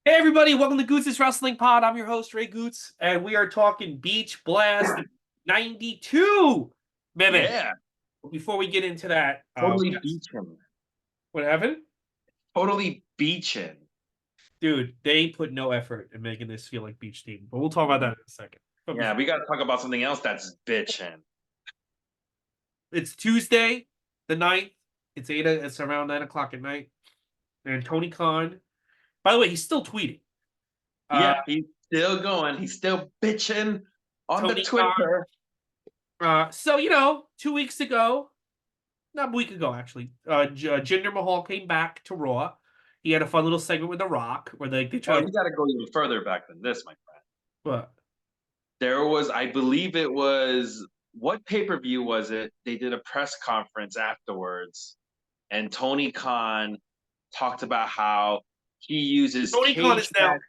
Hey everybody, welcome to Goots' Wrestling Pod. I'm your host, Ray Goots, and we are talking Beach Blast 92. Man, Yeah, before we get into that, totally beaching. what happened? Totally beaching. Dude, they put no effort in making this feel like beach team, but we'll talk about that in a second. But Yeah, we got to talk about something else that's bitching. it's Tuesday, the 9th. It's around 9 o'clock at night. And Tony Kahn, by the way, he's still tweeting. Uh, Yeah, he's still going. He's still bitching on the Tony Kahn. Twitter. 2 weeks ago, not a week ago, actually. Jinder Mahal came back to Raw. He had a fun little segment with The Rock where they Oh, try you got to go even further back than this, my friend. but There was, I believe it was, what pay-per-view was it? They did a press conference afterwards, and Tony Khan talked about how he uses Tony Khan cage is now match.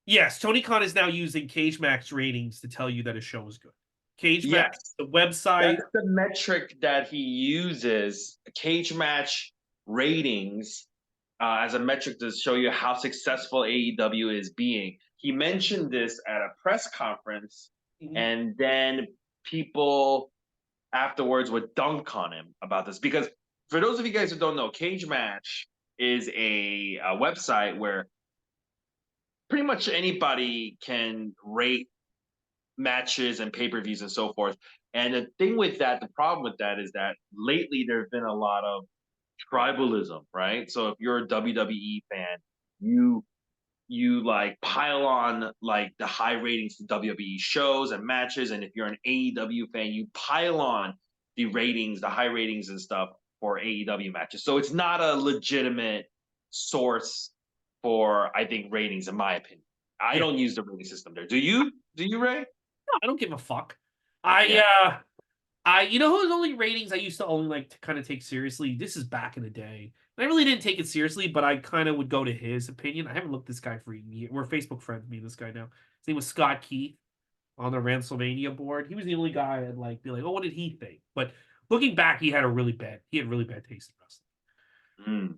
yes, Tony Khan is now using Cage Match ratings to tell you that his show is good. Cage Match, Yes, the website. that's the metric that he uses, cage match ratings, as a metric to show you how successful AEW is being. He mentioned this at a press conference, Mhm. and then people afterwards would dunk on him about this. Because for those of you guys who don't know, Cage Match is a website where pretty much anybody can rate matches and pay-per-views and so forth. And the thing with that, the problem with that is that lately there's been a lot of tribalism, right? So if you're a WWE fan, you like pile on like the high ratings to WWE shows and matches, and if you're an AEW fan, you pile on the ratings, the high ratings and stuff for AEW matches. So it's not a legitimate source for, I think, ratings, in my opinion. I Yeah, don't use the rating system there. Do you? Do you, Ray? no, I don't give a fuck. Yeah. You know whose only ratings I used to only like to kind of take seriously? This is back in the day. And I really didn't take it seriously, but I kind of would go to his opinion. I haven't looked this guy for a year. We're Facebook friends, me and this guy now. His name was Scott Keith on the Ransomania board. He was the only guy I'd like be like, oh, what did he think? But looking back, he had really bad taste in Mm.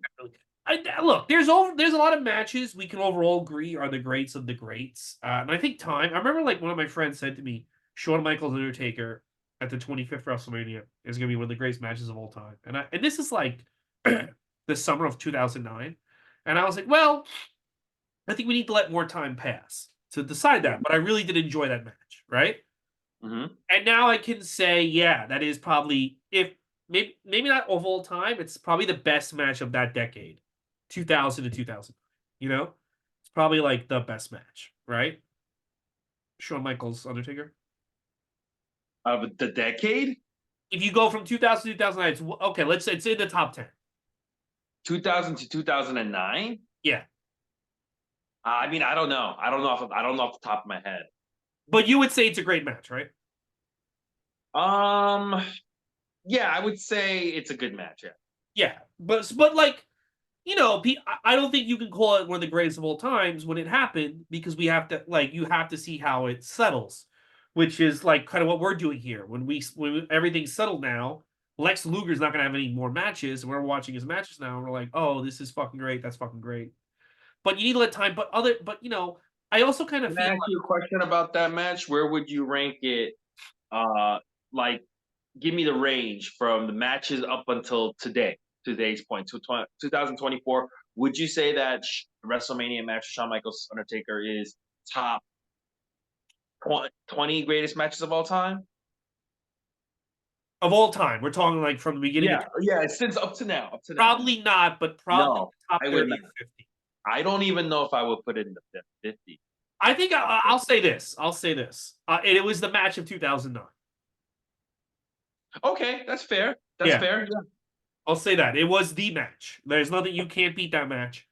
wrestling. Look, there's a lot of matches we can overall agree are the greats of the greats. And I think time. I remember like one of my friends said to me, Shawn Michaels Undertaker at the 25th WrestleMania is going to be one of the greatest matches of all time. And this is like the summer of 2009. And I was like, well, I think we need to let more time pass to decide that. But I really did enjoy that match, right? Mm-hmm. And now I can say, yeah, that is probably if maybe not of all time, it's probably the best match of that decade, 2000 to 2000. You know, it's probably like the best match, right? Shawn Michaels Undertaker. Of the decade, If you go from 2000 to 2009, it's okay. Let's say it's in the top 10. 2000 to 2009. Yeah, I mean, I don't know. I don't know off the top of my head. but you would say it's a great match, right? Um, yeah, I would say it's a good match. Yeah. Yeah, but like I don't think you can call it one of the greatest of all times when it happened because we have to like you have to see how it settles, which is like kind of what we're doing here. When everything's settled now, Lex Luger's not going to have any more matches, and we're watching his matches now, and we're like, oh, this is fucking great. That's fucking great. But you need to let time. But I also kind of Can I feel ask you a question about that match? Where would you rank it? Like, give me the range from the matches up until today's point, to 2024. Would you say that WrestleMania match of Shawn Michaels Undertaker is top 20 greatest matches of all time? of all time, we're talking like from the beginning of Yeah, yeah, since up to now. probably not, but probably No, top I would 30 not. or 50. I don't even know if I would put it in the 50. I think I'll say this. I'll say this. It was the match of 2009. Okay, that's fair. That's Yeah, fair. Yeah. I'll say that. It was the match. There's nothing you can't beat that match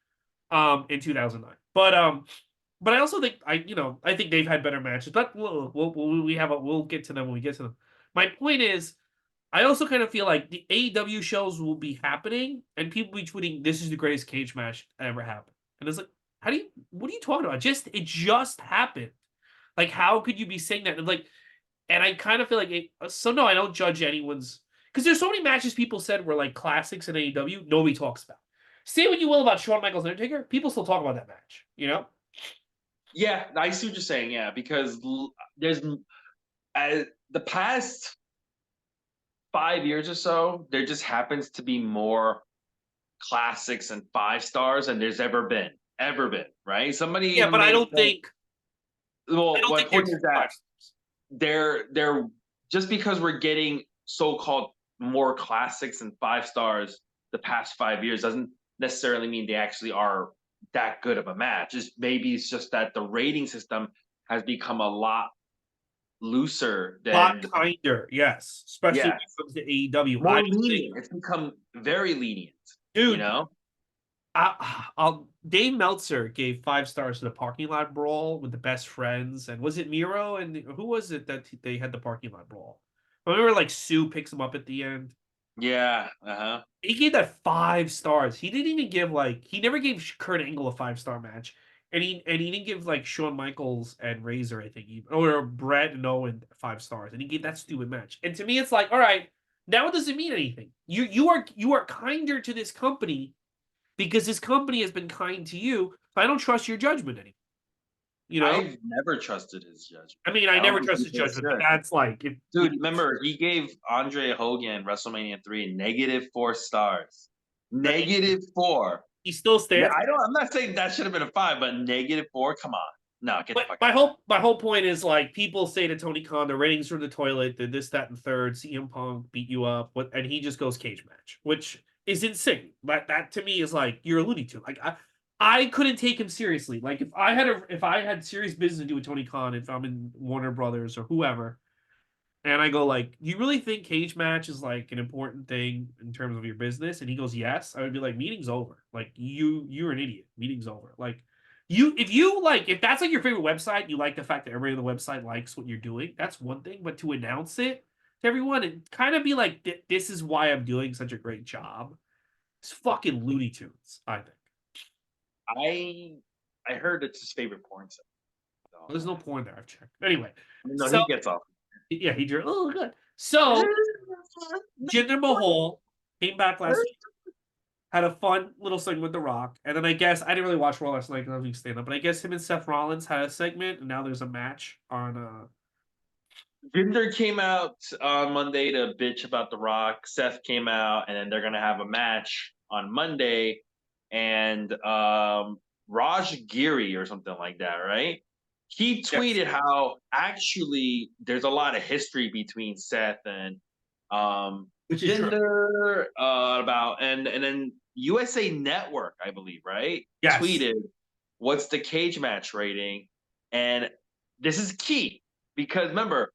in 2009. But I also think I think they've had better matches, but we'll get to them when we get to them. My point is I also kind of feel like the AEW shows will be happening and people will be tweeting this is the greatest cage match that ever happened. And it's like what are you talking about? It just happened. Like how could you be saying that? And I kind of feel like so no, I don't judge anyone's because there's so many matches people said were like classics in AEW, nobody talks about. say what you will about Shawn Michaels and Undertaker, people still talk about that match. You know? Yeah, I see what you're saying. Yeah, because there's the past 5 years or so, there just happens to be more classics and 5 stars than there's ever been, right? Somebody Yeah, even but I made a don't point. think I Well, don't my think they're point true is that 5 stars. they're just because we're getting so-called more classics and 5 stars the past 5 years doesn't necessarily mean they actually are that good of a match. It's just that the rating system has become a lot looser A lot than, kinder, yes, especially when yeah, it comes to AEW. I more just think, lenient. It's become very lenient, you dude, know? Dave Meltzer gave 5 stars to the parking lot brawl with the best friends, and was it Miro and who was it that they had the parking lot brawl? I remember like Sue picks him up at the end. Yeah, uh-huh. He gave that 5 stars. He didn't even give like he never gave Kurt Angle a 5 star match, and he didn't give like Shawn Michaels and Razor, I think, even, or Brett and Owen 5 stars, and he gave that stupid match. And to me, it's like, all right, now it doesn't mean anything. You are kinder to this company because this company has been kind to you. So I don't trust your judgment anymore. You know, I've never trusted his judgment. I mean, I I don't never think trust his people judgment, but should. that's like if when Dude, remember he gave Andre Hogan WrestleMania 3 -4 stars. I mean, -4. he still stands. I'm not saying that should have been a 5, but -4, come on. No, get the But fuck my out of here. whole point is like people say to Tony Khan, the ratings are the toilet, the this, that, and third, CM Punk beat you up, and he just goes cage match, which is insane. But that to me is like you're a Looney Tune. Like I couldn't take him seriously. Like if I had serious business to do with Tony Khan, if I'm in Warner Brothers or whoever, and I go like, "You really think cage match is like an important thing in terms of your business?" And he goes, "Yes." I would be like, "Meeting's over. Like you're an idiot. Meeting's over." Like if you like if that's like your favorite website, you like the fact that everybody on the website likes what you're doing. That's one thing, but to announce it to everyone and kind of be like, "This is why I'm doing such a great job." It's fucking Looney Tunes, I think. I I heard it's his favorite porn site. So, There's no porn there. I've checked. Anyway, I mean, no, so he gets off. yeah, he drew. Oh, good. So Jinder Mahal came back last week, had a fun little segment with The Rock, and then I guess I didn't really watch Raw last night because I was stand up, but I guess him and Seth Rollins had a segment, and now there's a match on. Jinder came out on Monday to bitch about The Rock. Seth came out, and then they're gonna have a match on Monday, and Raj Giri or something like that, right? He Yes, tweeted how actually there's a lot of history between Seth and which is true. Jinder, about and then USA Network, I believe, right? Yes, Tweeted what's the cage match rating, and this is key because remember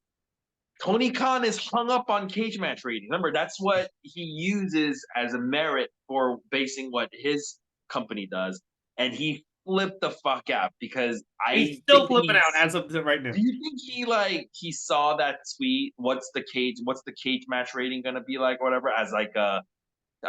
Tony Khan is hung up on cage match ratings. Remember, that's what he uses as a merit for basing what his company does. And he flipped the fuck out because he's I still think flipping out he's. as of right now. Do you think he saw that tweet? What's the cage match rating gonna be like, or whatever, as like a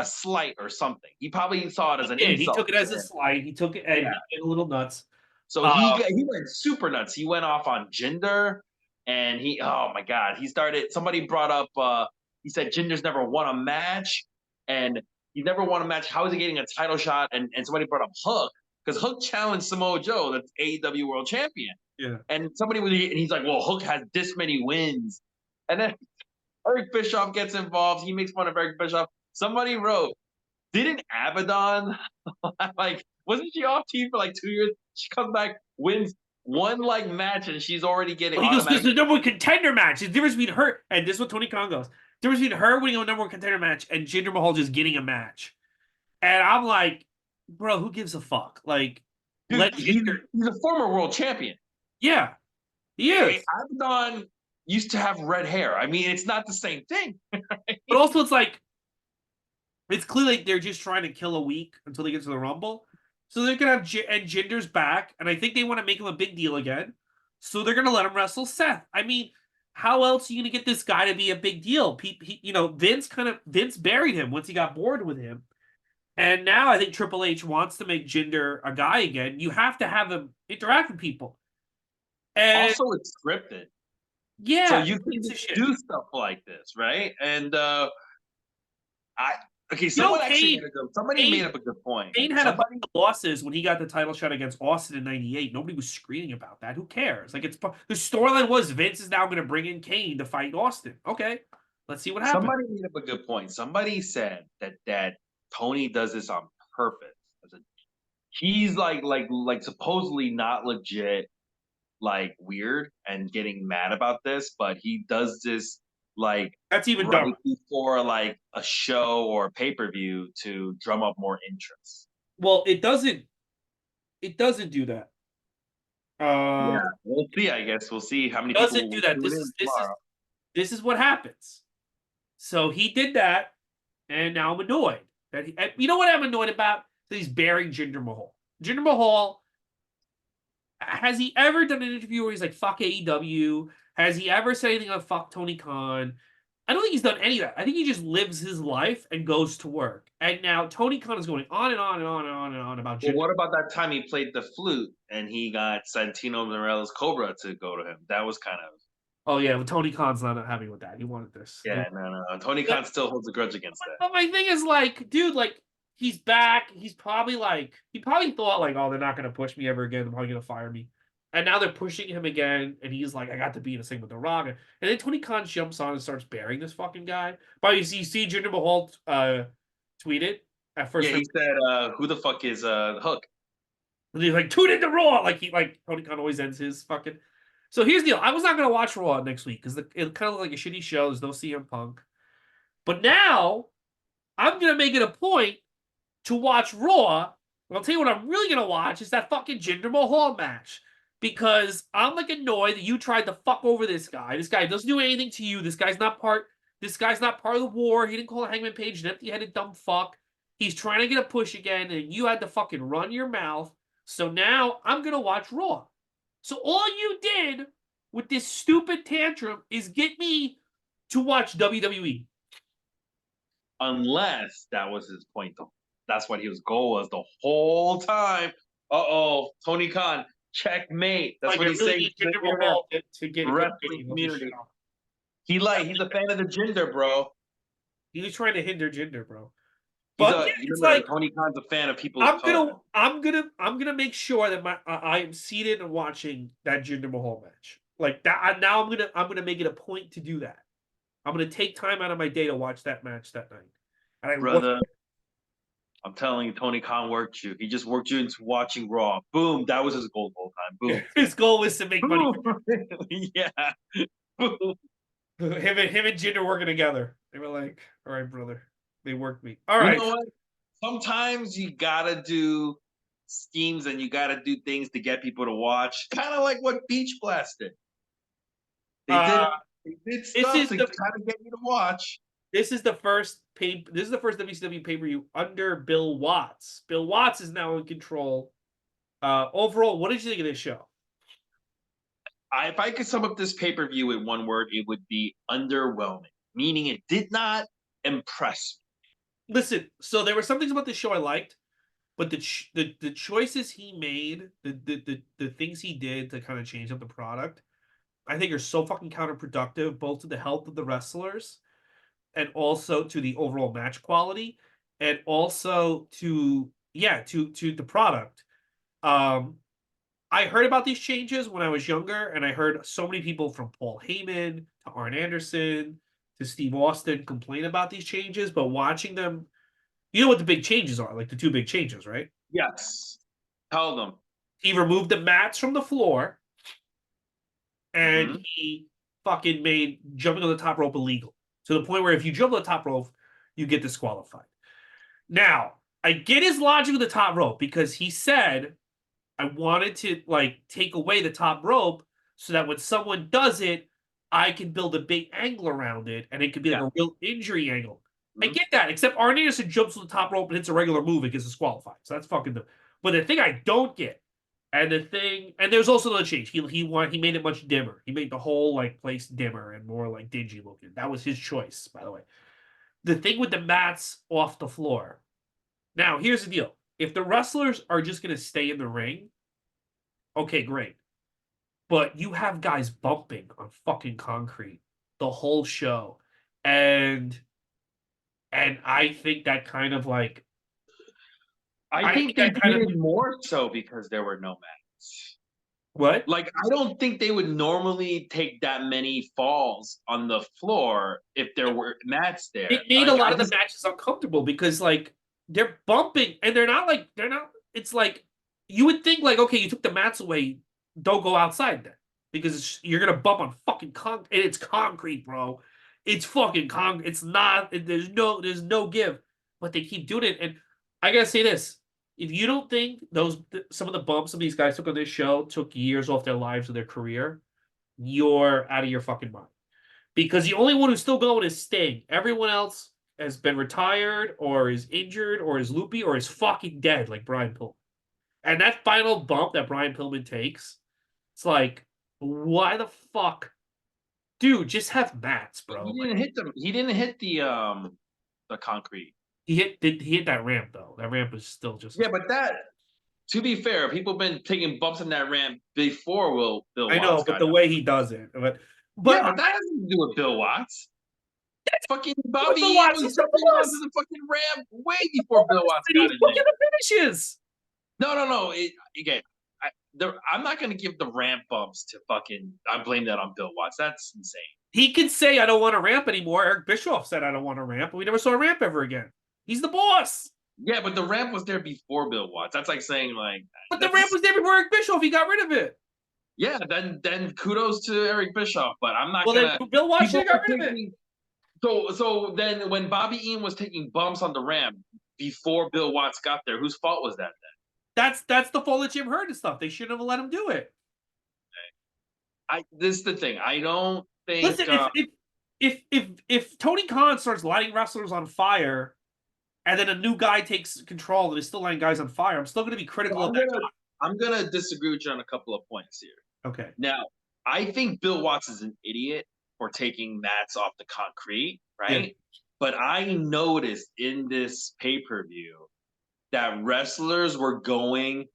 slight or something? He probably saw it as He an did. He insult took it to as a him. slight. He took it and Yeah. he went a little nuts. So Uh, he went super nuts. He went off on Jinder, and he oh my god, he started. Somebody brought up. He said Jinder's never won a match, and he never won a match. How is he getting a title shot? And somebody brought up Hook because Hook challenged Samoa Joe, the AEW World Champion, yeah. and and he's like, well, Hook has this many wins, and then Eric Bischoff gets involved. He makes fun of Eric Bischoff. Somebody wrote, didn't Abaddon like wasn't she off TV for like 2 years? She comes back, wins one like match, and she's already getting Well, he goes, "This is automatic. the number one contender match. The difference between her and this is what Tony Khan goes. The difference between her winning a number one contender match and Jinder Mahal just getting a match." And I'm like, bro, who gives a fuck? Like, let Dude, Jinder. he's a former world champion. Yeah, he is. Abaddon used to have red hair. I mean, it's not the same thing. But also, it's like, it's clearly like they're just trying to kill a week until they get to the Rumble. So they're gonna have and Jinder's back, and I think they want to make him a big deal again. So they're gonna let him wrestle Seth. I mean, how else are you gonna get this guy to be a big deal? Vince buried him once he got bored with him. And now I think Triple H wants to make Jinder a guy again. You have to have him interact with people. And Also, it's scripted, so yeah, you can it's a shit. do stuff like this, right? And I Okay, You know, someone actually made a good. Somebody made Kane, up a good point. Kane had a bunch Somebody, of losses when he got the title shot against Austin in '98. Nobody was screaming about that. Who cares? Like, the storyline was Vince is now going to bring in Kane to fight Austin. Okay, let's see what happens. somebody made up a good point. Somebody said that Tony does this on purpose. As a- He's like supposedly not legit, like weird and getting mad about this, but he does this like That's even right dumber. before like a show or pay per view to drum up more interest. Well, it doesn't. It doesn't do that. Yeah, Uh, we'll see. I guess we'll see how many doesn't people do will that. tune in tomorrow. This is what happens. So he did that, and now I'm annoyed. And you know what I'm annoyed about? That he's burying Jinder Mahal. Jinder Mahal, has he ever done an interview where he's like, fuck AEW? Has he ever said anything like fuck Tony Khan? I don't think he's done any of that. I think he just lives his life and goes to work. And now Tony Khan is going on and on and on and on and on about Well, Jinder. what about that time he played the flute and he got Santino Morella's Cobra to go to him? That was kind of Oh yeah, well, Tony Khan's not happy with that. He wanted this. yeah, no. Tony But, Khan still holds a grudge against that. but my thing is like, dude, like he's back. He's probably like he probably thought like, oh, they're not gonna push me ever again. They're probably gonna fire me. And now they're pushing him again, and he's like, I got to be in a thing with the Rock. And then Tony Khan jumps on and starts burying this fucking guy. But you see Jinder Mahal tweeted at first Yeah, time, he said, "Who the fuck is Hook?" and he's like, tune into Raw. Like Tony Khan always ends his fucking. So here's the deal. I was not gonna watch Raw next week because it kind of looked like a shitty show. There's no CM Punk. But now I'm gonna make it a point to watch Raw. And I'll tell you what I'm really gonna watch is that fucking Jinder Mahal match. Because I'm like annoyed that you tried to fuck over this guy. This guy doesn't do anything to you. This guy's not part. This guy's not part of the war. He didn't call Hangman Page an empty-headed dumb fuck. He's trying to get a push again, and you had to fucking run your mouth. So now I'm gonna watch Raw. So all you did with this stupid tantrum is get me to watch WWE. Unless that was his point, though. That's what his goal was the whole time. Tony Khan, checkmate. That's Like what I he's really saying need to the Jinder internet Mahal to get a good wrestling rating on this community. show. He's a fan of the Jinder, bro. He was trying to hinder Jinder, bro. He's But a yeah, you it's remember like Tony Khan's a fan of people of color. I'm gonna make sure that I am seated and watching that Jinder Mahal match. Like that. Now I'm gonna make it a point to do that. I'm gonna take time out of my day to watch that match that night. And I want Brother, I'm telling you, Tony Khan worked you. He just worked you into watching Raw. Boom. That was his goal the whole time. Boom. his goal was to make money. Boom. Yeah. Boom. Him and Jinder working together. They were like, all right, brother. They worked me. All You right. know what? Sometimes you gotta do schemes and you gotta do things to get people to watch. Kind of like what Beach Blast did. They Uh did they did this stuff is to the kind of get you to watch. This is the first WCW pay-per-view under Bill Watts. Bill Watts is now in control. Overall, what did you think of this show? If I could sum up this pay-per-view in one word, it would be underwhelming. Meaning it did not impress Listen, so there were some things about this show I liked, but the choices he made, the things he did to kind of change up the product, I think are so fucking counterproductive, both to the health of the wrestlers and also to the overall match quality, and also to to the product. Um, I heard about these changes when I was younger, and I heard so many people from Paul Heyman to Arn Anderson to Steve Austin complain about these changes. But watching them, you know what the big changes are, like the two big changes, right? me. Yes. Tell them. He removed the mats from the floor, and Hmm. he fucking made jumping on the top rope illegal to the point where if you jump on the top rope, you get disqualified. Now, I get his logic with the top rope because he said I wanted to like take away the top rope so that when someone does it, I can build a big angle around it and it could be like Yeah. a real injury angle. I Mhm. get that, except Arn Anderson jumps on the top rope and hits a regular move, it gets disqualified. So that's fucking the. But the thing I don't get, and there's also another change. He made it much dimmer. He made the whole like place dimmer and more like dingy looking. That was his choice, by the way. The thing with the mats off the floor. Now, here's the deal. If the wrestlers are just gonna stay in the ring, okay, great. But you have guys bumping on fucking concrete the whole show. And And I think that kind of like I I think think they that kind did of it more so because there were no mats. what? Like, I don't think they would normally take that many falls on the floor if there were mats there. It made a Like, lot I of the just matches uncomfortable because like they're bumping and they're not it's like you would think like okay, you took the mats away, don't go outside then because you're gonna bump on fucking concrete and it's concrete, bro. It's fucking concrete. It's not. There's no give, but they keep doing it. And I gotta say this: if you don't think some of the bumps some of these guys took on this show took years off their lives or their career, you're out of your fucking mind because the only one who's still going is Sting. Everyone else has been retired or is injured or is loopy or is fucking dead, like Brian Pillman. And that final bump that Brian Pillman takes, it's like, why the fuck, dude? Just have mats, bro. he Like, didn't hit them. He didn't hit the concrete. he hit that ramp though. That ramp is still just. Yeah, but that to be fair, people been taking bumps in that ramp before Bill I know, Watts but got the out. way he does it, Yeah, but but that has nothing to do with Bill Watts. Fucking with Bobby the E Watts, was he's the jumping onto boss. the fucking ramp way The before Bill boss, Watts and got he's in fucking there. the finishes. No. Again, I'm not gonna give the ramp bumps to fucking. I blame that on Bill Watts. That's insane. He can say I don't want to ramp anymore. Eric Bischoff said I don't want to ramp, but we never saw a ramp ever again. He's the boss. Yeah, but the ramp was there before Bill Watts. That's like saying like But the ramp that's was there before Eric Bischoff. He got rid of it. yeah. Then kudos to Eric Bischoff, but I'm not Well, then gonna. Bill Watts should People have got were rid of it. taking so then when Bobby Ian was taking bumps on the ramp before Bill Watts got there, whose fault was that then? That's the fault of Jim Herd and stuff. They shouldn't have let him do it. I This is the thing. I don't Listen, think if Tony Khan starts lighting wrestlers on fire, and then a new guy takes control and is still lighting guys on fire, I'm still going to be so critical of that guy. I'm gonna disagree with you on a couple of points here. Okay. Now, I think Bill Watts is an idiot for taking mats off the concrete, Yeah. right? But I noticed in this pay-per-view that wrestlers were going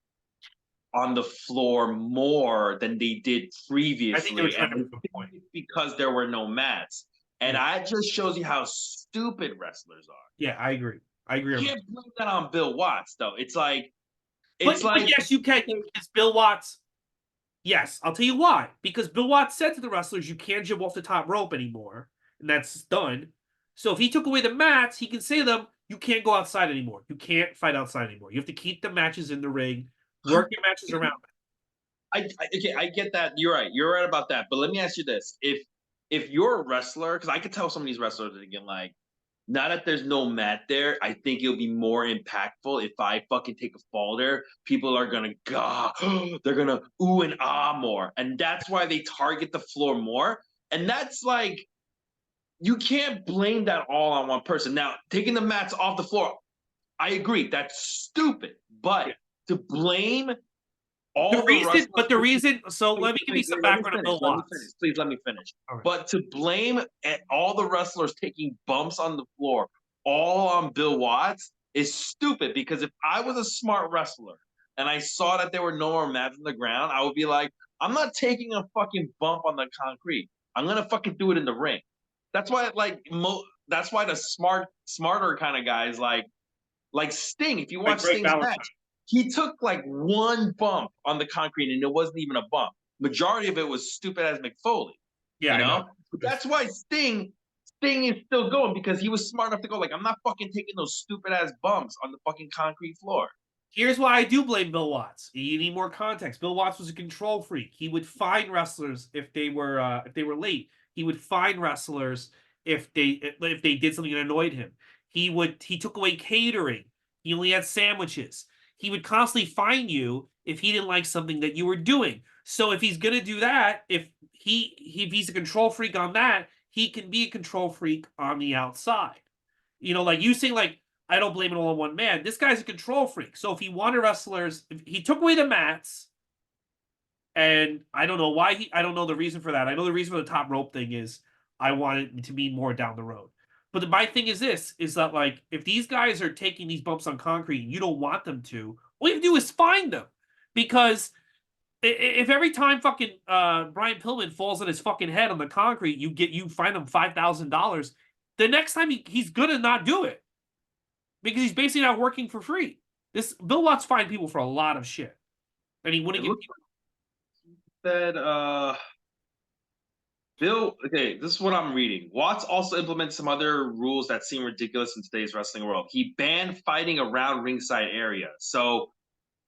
on the floor more than they did I think they were previously, trying and to I prove a think point. it's because there were no mats. And Yeah. that just shows you how stupid wrestlers are. Yeah, I agree. I agree. You can't blame that on Bill Watts, though. But yes, you can because Bill Watts. Yes, I'll tell you why. Because Bill Watts said to the wrestlers, "You can't jump off the top rope anymore," and that's done. So if he took away the mats, he can say to them, "You can't go outside anymore. You can't fight outside anymore. You have to keep the matches in the ring, work your matches around." Okay, I get that. You're right. You're right about that. But let me ask you this: if you're a wrestler, because I could tell some of these wrestlers are thinking like, now that there's no mat there, I think it'll be more impactful if I fucking take a fall there. People are gonna gah, they're gonna ooh and ah more, and that's why they target the floor more. And that's like you can't blame that all on one person. Now, taking the mats off the floor, I agree, that's stupid. But Yeah. to blame The all the reason, wrestlers but the reason. So let me give you some let me background on finish. Bill Let me finish. Watts. Please let me finish. All right. But to blame all the wrestlers taking bumps on the floor all on Bill Watts is stupid because if I was a smart wrestler and I saw that there were no more mats on the ground, I would be like, I'm not taking a fucking bump on the concrete. I'm gonna fucking do it in the ring. That's why that's why the smarter kind of guys like Sting. If you Like watch Greg Sting's Valentine. match, he took like one bump on the concrete and it wasn't even a bump. Majority of it was stupid as McFoley, Yeah, you I know. know? But that's why Sting is still going because he was smart enough to go, like, I'm not fucking taking those stupid ass bumps on the fucking concrete floor. Here's why I do blame Bill Watts. You need more context. Bill Watts was a control freak. He would fine wrestlers if they were late. He would fine wrestlers if they did something that annoyed him. He took away catering. He only had sandwiches. He would constantly fine you if he didn't like something that you were doing. So if he's gonna do that, if he's a control freak on that, he can be a control freak on the outside. Like you saying like I don't blame it all on one man. This guy's a control freak. So if he wanted wrestlers, if he took away the mats, and I don't know why I don't know the reason for that. I know the reason for the top rope thing is I want it to be more down the road. But my thing is this is that like if these guys are taking these bumps on concrete and you don't want them to, all you have to do is find them. Because if every time fucking Brian Pillman falls on his fucking head on the concrete, you find him $5,000. the next time he's gonna not do it because he's basically not working for free. This Bill Watts fined people for a lot of shit, and he It wouldn't give looks people. like that. Bill, okay, this is what I'm reading. Watts also implemented some other rules that seem ridiculous in today's wrestling world. He banned fighting around ringside area. So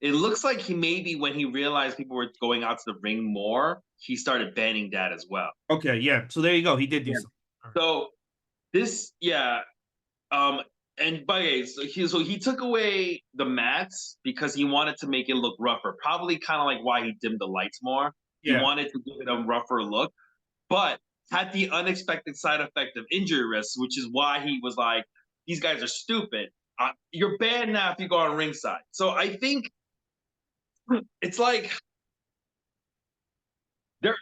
it looks like he maybe when he realized people were going out to the ring more, he started banning that as well. Okay, yeah. So there you go. He did do Yeah. something. All right. So this, yeah, and by the way, so he took away the mats because he wanted to make it look rougher. Probably kind of like why he dimmed the lights more. He Yeah. wanted to give it a rougher look, but had the unexpected side effect of injury risk, which is why he was like, "These guys are stupid. You're banned now if you go on ringside." So I think it's like there.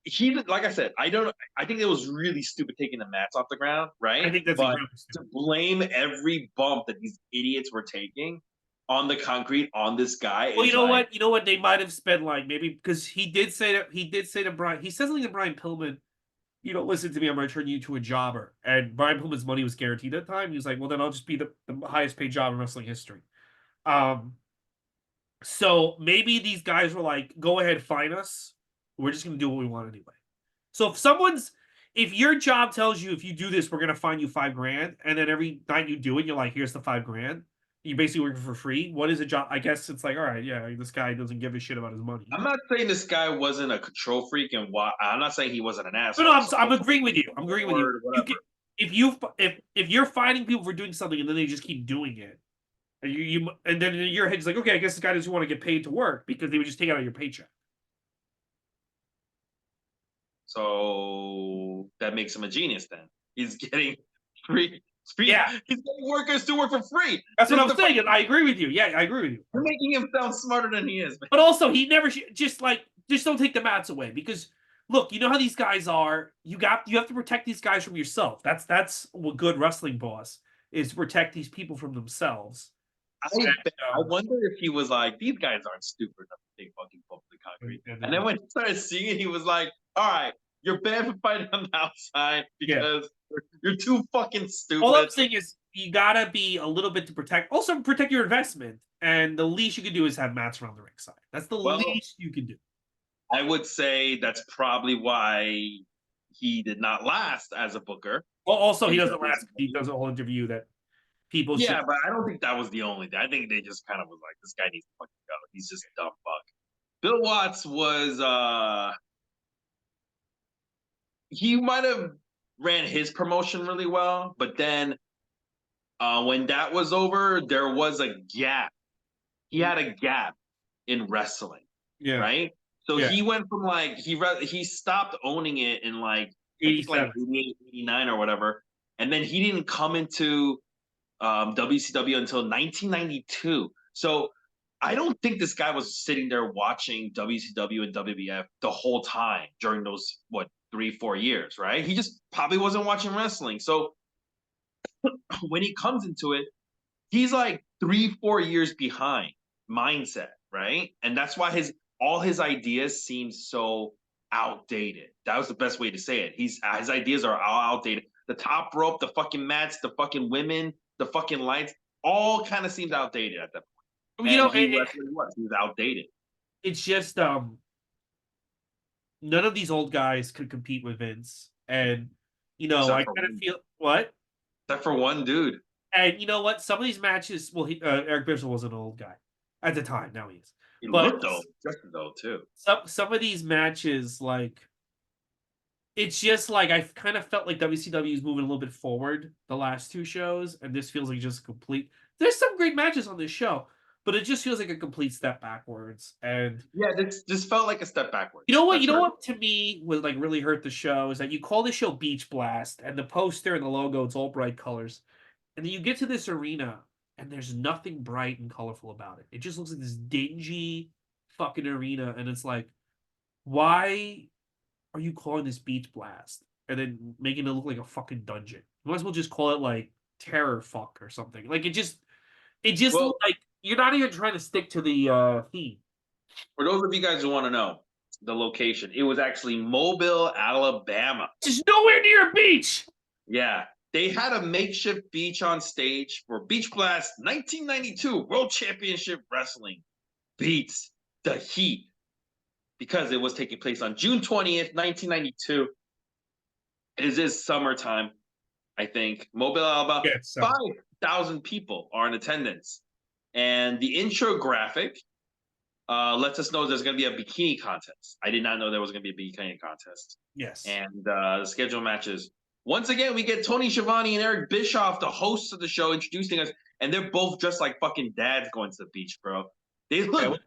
He like I said, I don't. I think it was really stupid taking the mats off the ground, I right? think that's But incredibly to stupid. blame every bump that these idiots were taking on the concrete on this guy Well, you is know like, what? You know what? They might have spent like maybe because he did say to Brian. He said something to Brian Pillman. You don't listen to me. I'm going to turn you to a jobber. And Brian Pillman's money was guaranteed at the time. He was like, well, then I'll just be the highest paid job in wrestling history. Um, so maybe these guys were like, go ahead, fine us. We're just going to do what we want anyway. So if your job tells you if you do this, we're going to fine you $5,000, and then every night you do it, you're like, here's the $5,000. You basically working for free. What is a job? I guess it's like, all right, yeah, this guy doesn't give a shit about his money. I'm not saying this guy wasn't a control freak and why. I'm not saying he wasn't an No, no, asshole. I'm Support agreeing with you. I'm agreeing with you. word, You whatever. can if you're fighting people for doing something and then they just keep doing it, and and then in your head's like, okay, I guess this guy doesn't want to get paid to work because they would just take it out of your paycheck. So that makes him a genius. Then he's getting free. Yeah, He's getting workers to work for free. that's what This is I'm the saying. And I agree with you. Yeah, I agree with you. You're making him sound smarter than he is, man. But also, he never just don't take the mats away because look, you know how these guys are. You have to protect these guys from yourself. That's what good wrestling boss is to protect these people from themselves. And, I wonder if he was like, these guys aren't stupid enough to take fucking bump the concrete. And then when he started seeing it, he was like, all right, you're banned from fighting on the outside yeah. because you're too fucking stupid. All I'm saying is you gotta be a little bit to protect your investment, and the least you can do is have mats around the ringside. That's the Well, least you can do. I would say that's probably why he did not last as a booker. Well, also he in doesn't last. He WWE. does a whole interview that people should. Yeah, but I don't think that was the only thing. I think they just kind of was like, this guy needs to fucking go. He's just a dumb fuck. Bill Watts was he might have ran his promotion really well, but then when that was over, there was a gap. He had a gap in wrestling, Yeah, right? So yeah. he went from like he stopped owning it in like I think it's like 87. 88, 89 or whatever, and then he didn't come into WCW until 1992. So I don't think this guy was sitting there watching WCW and WWF the whole time during those what 3-4 years, right? He just probably wasn't watching wrestling. So when he comes into it, he's like 3-4 years behind mindset, right? And that's why his all his ideas seem so outdated. That was the best way to say it. His ideas are all outdated. The top rope, the fucking mats, the fucking women, the fucking lights, all kind of seemed outdated at that point. You And know, he was what he was. He was outdated. it's just none of these old guys could compete with Vince, and I Except for kind of one, feel what. except for one dude. And you know what? Some of these matches, well, Eric Bischoff was an old guy at the time. Now he is, He but looked old, just though too. some of these matches, like it's just like I kind of felt like WCW is moving a little bit forward the last two shows, and this feels like just complete. There's some great matches on this show, but it just feels like a complete step backwards. And Yeah, this felt like a step backwards. you know what? That's You know right. what to me would like really hurt the show is that you call the show Beach Blast, and the poster and the logo, it's all bright colors. And then you get to this arena, and there's nothing bright and colorful about it. It just looks like this dingy fucking arena, and it's like, why are you calling this Beach Blast and then making it look like a fucking dungeon? You might as well just call it like Terror Fuck or something. Like it just Well, like you're not even trying to stick to the theme. for those of you guys who want to know the location, it was actually Mobile, Alabama. Just nowhere near a beach. Yeah. They had a makeshift beach on stage for Beach Blast 1992 World Championship Wrestling beats the Heat because it was taking place on June 20th, 1992. It is summertime, I think. Mobile, Alabama, Yeah, it's 5,000 people are in attendance. And the intro graphic lets us know there's going to be a bikini contest. I did not know there was going to be a bikini contest. yes. And the schedule matches. Once again, we get Tony Schiavone and Eric Bischoff, the hosts of the show, introducing us, and they're both dressed like fucking dads going to the beach, bro. They Yeah, look,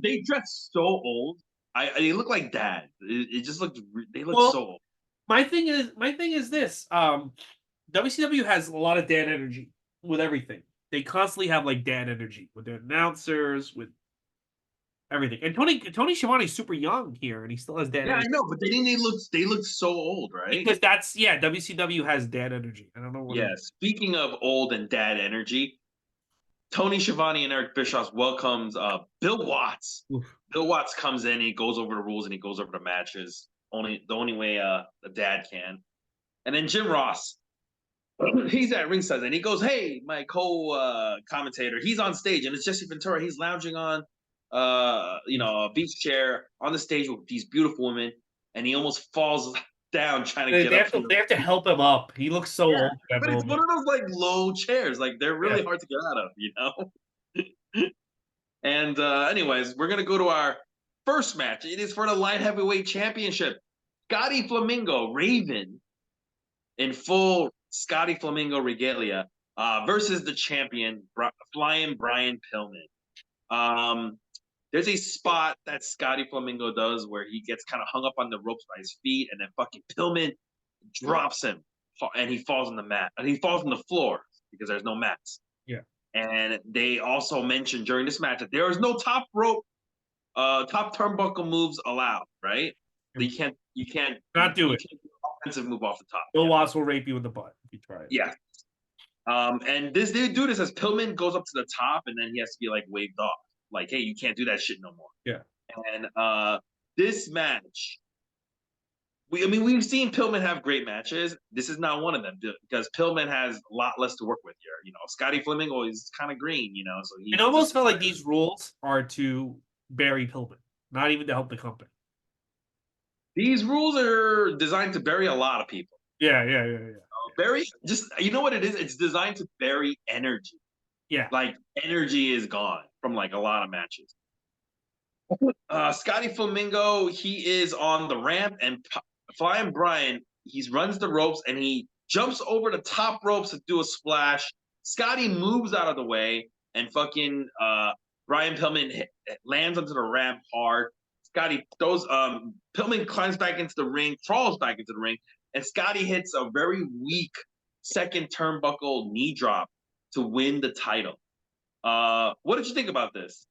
they dress so old. They look like dads. It just looked, they look well, so old. my thing is this. WCW has a lot of dad energy with everything. They constantly have like dad energy with their announcers, with everything. And Tony Schiavone's super young here, and he still has dad Yeah, I energy know, but they look so old, right? because that's yeah. WCW has dad energy. I don't know what it Yeah. Speaking of old and dad energy, Tony Schiavone and Eric Bischoff welcomes Bill Watts. is. Oof. Bill Watts comes in, he goes over the rules and he goes over the matches. Only the only way a dad can. And then Jim Ross, he's at ringside and he goes, "Hey, my co commentator, he's on stage and it's Jesse Ventura. He's lounging on a beach chair on the stage with these beautiful women, and he almost falls down trying to They get they up have to from the they have to help him up. He looks so yeah, old at that but it's one moment. of those like low chairs, like they're Yeah. really hard to get out of, you know. And anyways, we're gonna go to our first match. It is for the light heavyweight championship. Scotty Flamingo Raven in full Scotty Flamingo regalia versus the champion Flying Brian Pillman. Um, there's a spot that Scotty Flamingo does where he gets kind of hung up on the ropes by his feet, and then fucking Pillman drops him, and he falls on the mat, and he falls on the floor because there's no mats. Yeah. And they also mentioned during this match that there is no top rope, top turnbuckle moves allowed, right? And not do You it. can't do an offensive move off the top. Bill Yeah, Watts will rape you in the butt if you try it. yeah. And this they do this as Pillman goes up to the top, and then he has to be like waved off, like, "Hey, you can't do that shit no more." Yeah. And this match, I mean, we've seen Pillman have great matches. This is not one of them because Pillman has a lot less to work with here. You know, Scotty Flamingo is kind of green, you know, so It he's almost just felt like these rules are to bury Pillman, not even to help the company. these rules are designed to bury a lot of people. Yeah. Bury just you know what it is? It's designed to bury energy. Yeah. Like energy is gone from like a lot of matches. Scotty Flamingo, he is on the ramp, and Flying Brian, he runs the ropes and he jumps over the top ropes to do a splash. Scotty moves out of the way, and fucking Brian Pillman lands onto the ramp hard. Scotty throws Pillman climbs back into the ring, crawls back into the ring, and Scotty hits a very weak second turnbuckle knee drop to win the title. What did you think about this?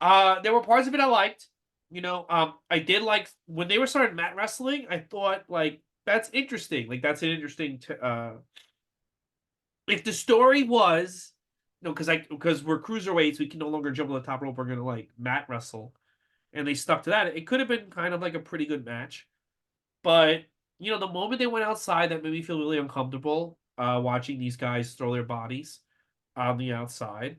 There were parts of it I liked. You know, I did like when they were starting mat wrestling. I thought like that's interesting. Like that's an interesting. If the story was, no, because we're cruiserweights, we can no longer jump on the top rope. We're gonna like mat wrestle, and they stuck to that. It could have been kind of like a pretty good match, but you know, the moment they went outside, that made me feel really uncomfortable. Watching these guys throw their bodies on the outside,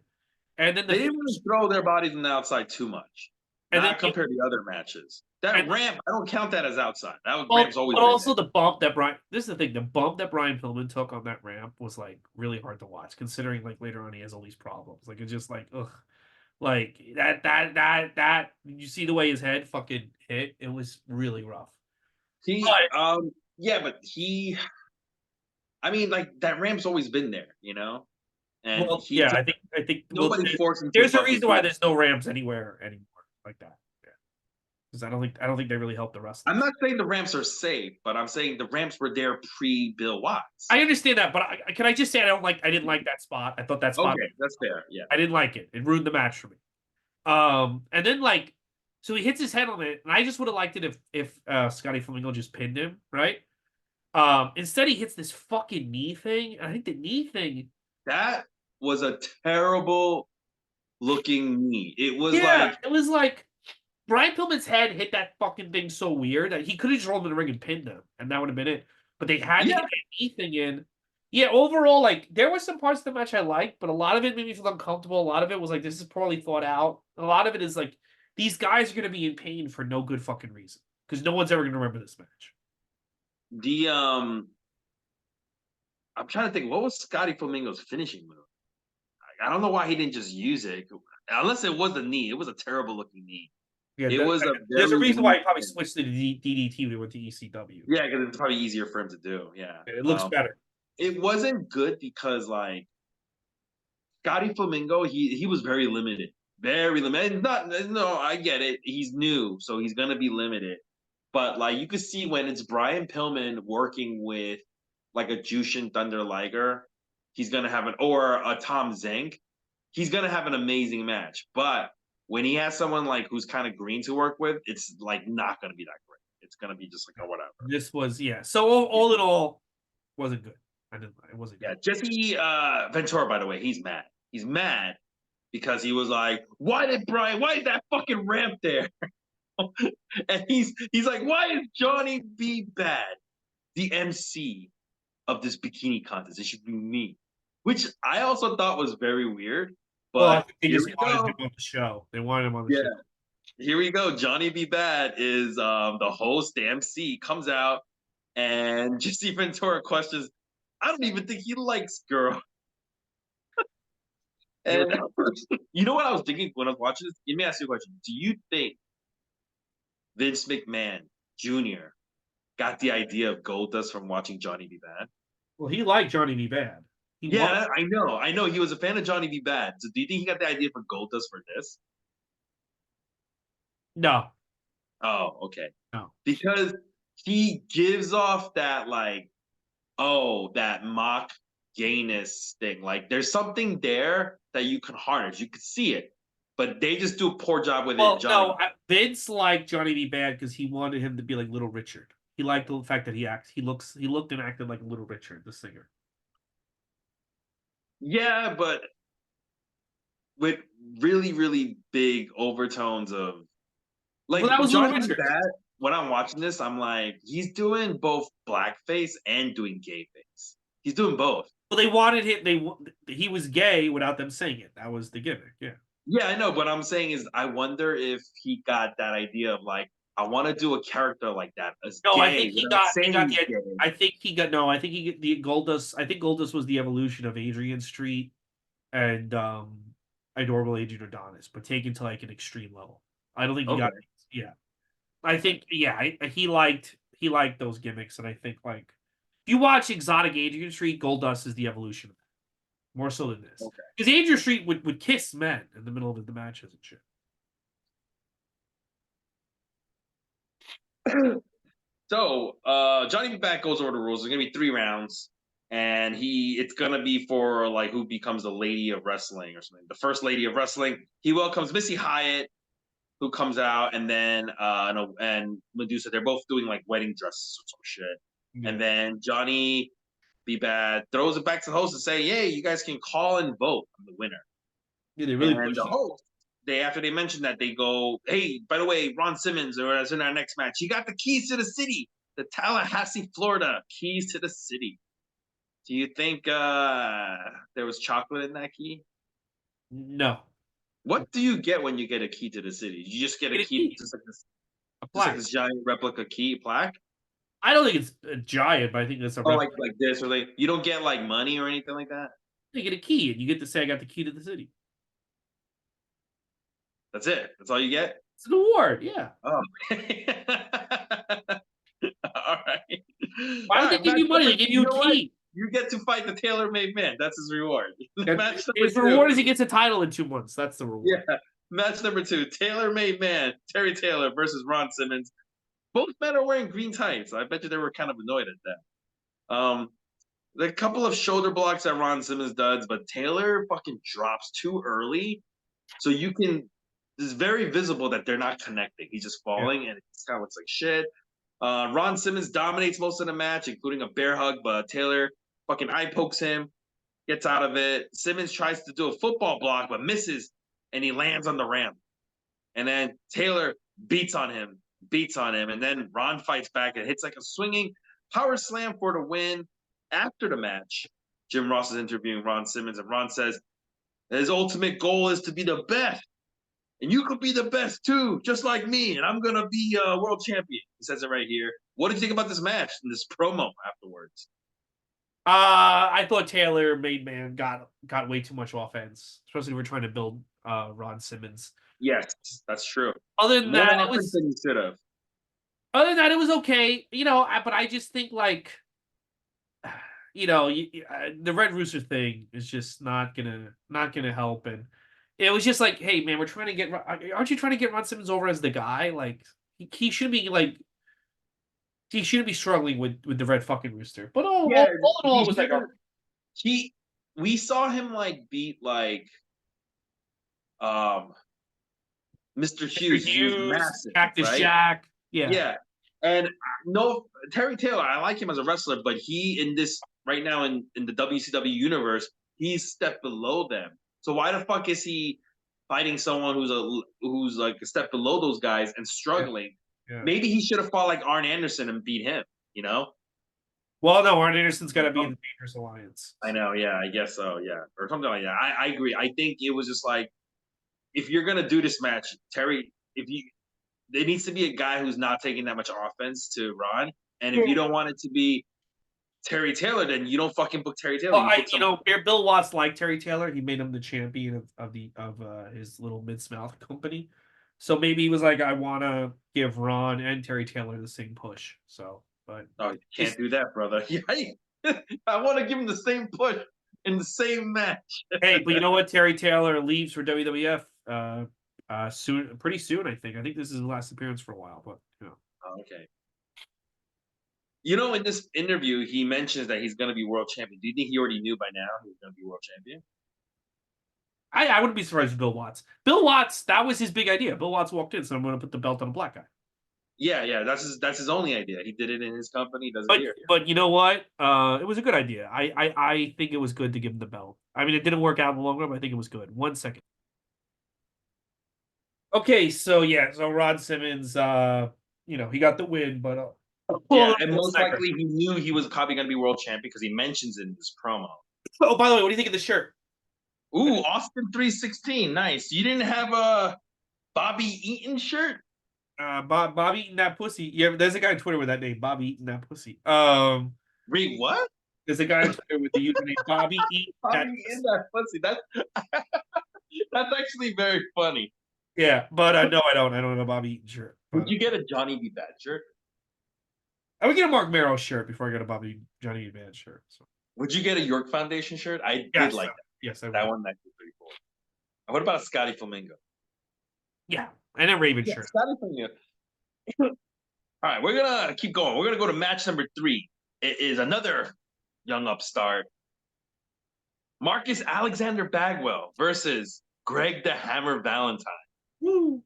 and then the They didn't really throw their bodies on the outside too much, and then not compared to other matches. That and ramp, I don't count that as outside. That well, ramp's always but been there. also the bump that Brian. This is the thing. The bump that Brian Pillman took on that ramp was like really hard to watch, considering like later on he has all these problems. Like it's just like ugh, like that. Did you see the way his head fucking hit? It was really rough. He, But yeah, but I mean, like that ramp's always been there, you know, and well, he yeah, just I think well, nobody forced him to there's a fucking reason do why it. there's no ramps anywhere anymore like that. Yeah, because I don't think they really help the I'm wrestlers. not saying the ramps are safe, but I'm saying the ramps were there pre Bill Watts. I understand that, but can I just say I didn't like that spot. I thought that spot Okay, that's fair. Yeah, I didn't like it. It ruined the match for me. And then like, so he hits his head on it, and I just would have liked it if Scotty Flamingo just pinned him, right? Instead he hits this fucking knee thing, and I think the knee thing, that was a terrible looking knee. It was yeah, like it was like Brian Pillman's head hit that fucking thing so weird that he could have just rolled in the ring and pinned him, and that would have been it. but they had to Yeah, get that knee thing in. Yeah, overall, like there were some parts of the match I liked, but a lot of it made me feel uncomfortable. A lot of it was like this is poorly thought out. A lot of it is like these guys are gonna be in pain for no good fucking reason because no one's ever gonna remember this match. the I'm trying to think what was Scotty Flamingo's finishing move. I don't know why he didn't just use it, unless it was the knee. It was a terrible looking knee. Yeah, It was a there's a very reason why weak he probably thing. switched to the DDT when he went to ECW. Yeah, because it's probably easier for him to do. Yeah. It looks better. It wasn't good because like Scotty Flamingo, he was very limited. Very limited. Not no, I get it. He's new, so he's gonna be limited. But like you could see when it's Brian Pillman working with like a Jushin Thunder Liger, he's gonna have an or a Tom Zenk, he's gonna have an amazing match. But when he has someone like who's kind of green to work with, it's like not gonna be that great. It's gonna be just like a whatever. This was yeah. So all in all, wasn't good. I didn't. It wasn't Yeah, good. Jesse Ventura, by the way, he's mad. He's mad because he was like, why is that fucking ramp there? And he's like, why is Johnny B Bad the MC of this bikini contest? It should be me. Which I also thought was very weird. Well, I But think they here just we wanted him go. on the show. They wanted him on the Yeah, show. here we go. Johnny B Bad is the host, the MC, comes out and Jesse Ventura questions. I don't even think he likes girls. You're And you know what I was thinking when I was watching this? Let me ask you a question. Do you think Vince McMahon Jr. got the idea of Goldust from watching Johnny B. Bad? well, he liked Johnny B. Bad. He wanted Yeah, I know. I know. He was a fan of Johnny B. Bad. So do you think he got the idea for Goldust for this? no, Oh, okay. no. Because he gives off that like, oh, that mock gayness thing. Like there's something there that you can harness. You can see it. But they just do a poor job with it in Well, Johnny. no. Vince liked Johnny B. Bad because he wanted him to be like Little Richard. He liked the fact that he acts. He looked and acted like Little Richard, the singer. Yeah, but with really, really big overtones of Well, like that was Little Johnny B. Richard. Bad. When I'm watching this, I'm like, he's doing both blackface and doing gay face. He's doing both. Well, they wanted him. He was gay without them saying it. That was the gimmick. Yeah. Yeah, I know. What I'm saying is, I wonder if he got that idea of like, I want to do a character like that as No, I gay think without he saying got he's the. gay. I think he got no. I think he the Goldust. I think Goldust was the evolution of Adrian Street and Adorable Agent Adonis, but taken to like an extreme level. I don't think he got. Okay. Yeah, I think yeah. He liked those gimmicks, and I think like if you watch Exotic Adrian Street, Goldust is the evolution of that more so than this because Adrian Street would kiss men in the middle of the matches and shit. Okay. So Johnny B. Back goes over the rules. There's gonna be 3 rounds, and it's gonna be for like who becomes the lady of wrestling or something. The first lady of wrestling. He welcomes Missy Hyatt, who comes out, and then and Medusa. They're both doing like wedding dresses or some shit. Yeah, And then Johnny B. Bad throws it back to the host and say, "Yay, you guys can call and vote on the winner." yeah, they really And pushed the it. host, after they mention that, they go, "Hey, by the way, Ron Simmons, or as in our next match, he got the keys to the city, the Tallahassee, Florida, keys to the city." Do you think there was chocolate in that key? No, What do you get when you get a key to the city? You just get a get a key, key, a just like plaque. this giant replica key plaque. I don't think it's a giant, but I think that's a Oh, replica. like this, or like you don't get like money or anything like that. You get a key, and you get to say, "I got the key to the city." That's it. That's all you get. It's an award. Yeah. Oh, all right. Why All would they right, give you money? They give you you a know what? key. You get to fight the tailor-made man. That's his reward. Match number His reward is he gets a title in 2 months. That's the reward. Yeah. Match number 2. Tailor-made man. Terry Taylor versus Ron Simmons. Both men are wearing green tights. I bet you they were kind of annoyed at that. The couple of shoulder blocks that Ron Simmons does, but Taylor fucking drops too early. So it's very visible that they're not connecting. He's just Yeah. falling, and it kind of looks like shit. Ron Simmons dominates most of the match, including a bear hug, but Taylor fucking eye pokes him, gets out of it. Simmons tries to do a football block, but misses, and he lands on the ramp. And then Taylor beats on him, and then Ron fights back and hits like a swinging power slam for the win. After the match, Jim Ross is interviewing Ron Simmons, and Ron says his ultimate goal is to be the best. And you could be the best too, just like me. And I'm gonna be a world champion. He says it right here. What did you think about this match and this promo afterwards? I thought Taylor Made Man got way too much offense, especially we're trying to build Ron Simmons. Yes, that's true. Other than More that, it offense was than he should have. okay. But I just think like the Red Rooster thing is just not gonna help, and it was just like, hey man, we're trying to get. Aren't you trying to get Ron Simmons over as the guy? Like he should be like he shouldn't be struggling with the Red fucking Rooster. But Yeah, all in all, he it was like, shouldn't. He we saw him like beat like um Mr. Mr. Hughes, and he was Hughes, massive, Cactus right? Jack, yeah. Yeah. And no, Terry Taylor, I like him as a wrestler, but he in this right now in the WCW universe, he's stepped below them. So why the fuck is he fighting someone who's like a step below those guys and Yeah, struggling? yeah. Maybe he should have fought like Arn Anderson and beat him, you know? Well, no, Arn Anderson's got to be in the Dangerous Alliance. I know, yeah, I guess so, yeah. Or something like that. I agree. I think it was just like if you're gonna do this match, Terry, if you there needs to be a guy who's not taking that much offense to Ron. And if you don't want it to be Terry Taylor, then you don't fucking book Terry Taylor. Well, You book some. Bill Watts liked Terry Taylor. He made him the champion of his little Mid Mouth company. So maybe he was like, I want to give Ron and Terry Taylor the same push. So, but Oh, you can't do that, brother. I want to give him the same push in the same match. hey, but you know what? Terry Taylor leaves for WWF soon, pretty soon. I think. I think this is his last appearance for a while. But Oh, okay. You know, in this interview, he mentions that he's going to be world champion. Do you think he already knew by now he was going to be world champion? I wouldn't be surprised with Bill Watts. Bill Watts, that was his big idea. Bill Watts walked in, so I'm going to put the belt on a black guy. Yeah, yeah. That's his only idea. He did it in his company. He does it here. But you know what? It was a good idea. I think it was good to give him the belt. I mean, it didn't work out in the long run, but I think it was good. 1 second. Okay, so yeah, so Rod Simmons, he got the win, but Yeah, and most likely he knew he was probably going to be world champion because he mentions it in this promo. Oh, by the way, what do you think of the shirt? Ooh, Austin 316, nice. You didn't have a Bobby Eaton shirt? Bobby eating that pussy. Yeah, there's a guy on Twitter with that name, Bobby eating that pussy. Read what? There's a guy on Twitter with the username Bobby eat that Bobby in that pussy. That's actually very funny. Yeah, but no, I don't. I don't have a Bobby Eaton shirt. Would you get a Johnny B. Bad shirt? I would get a Mark Merrow shirt before I get a Johnny B. Bad shirt. So. Would you get a York Foundation shirt? I did like that. Yes, I would. That one that was pretty cool. What about a Scotty Flamingo? Yeah, and a Raven shirt. Scotty Flamingo. All right, we're gonna keep going. We're gonna go to match number 3. It is another young upstart, Marcus Alexander Bagwell versus Greg the Hammer Valentine. Woo.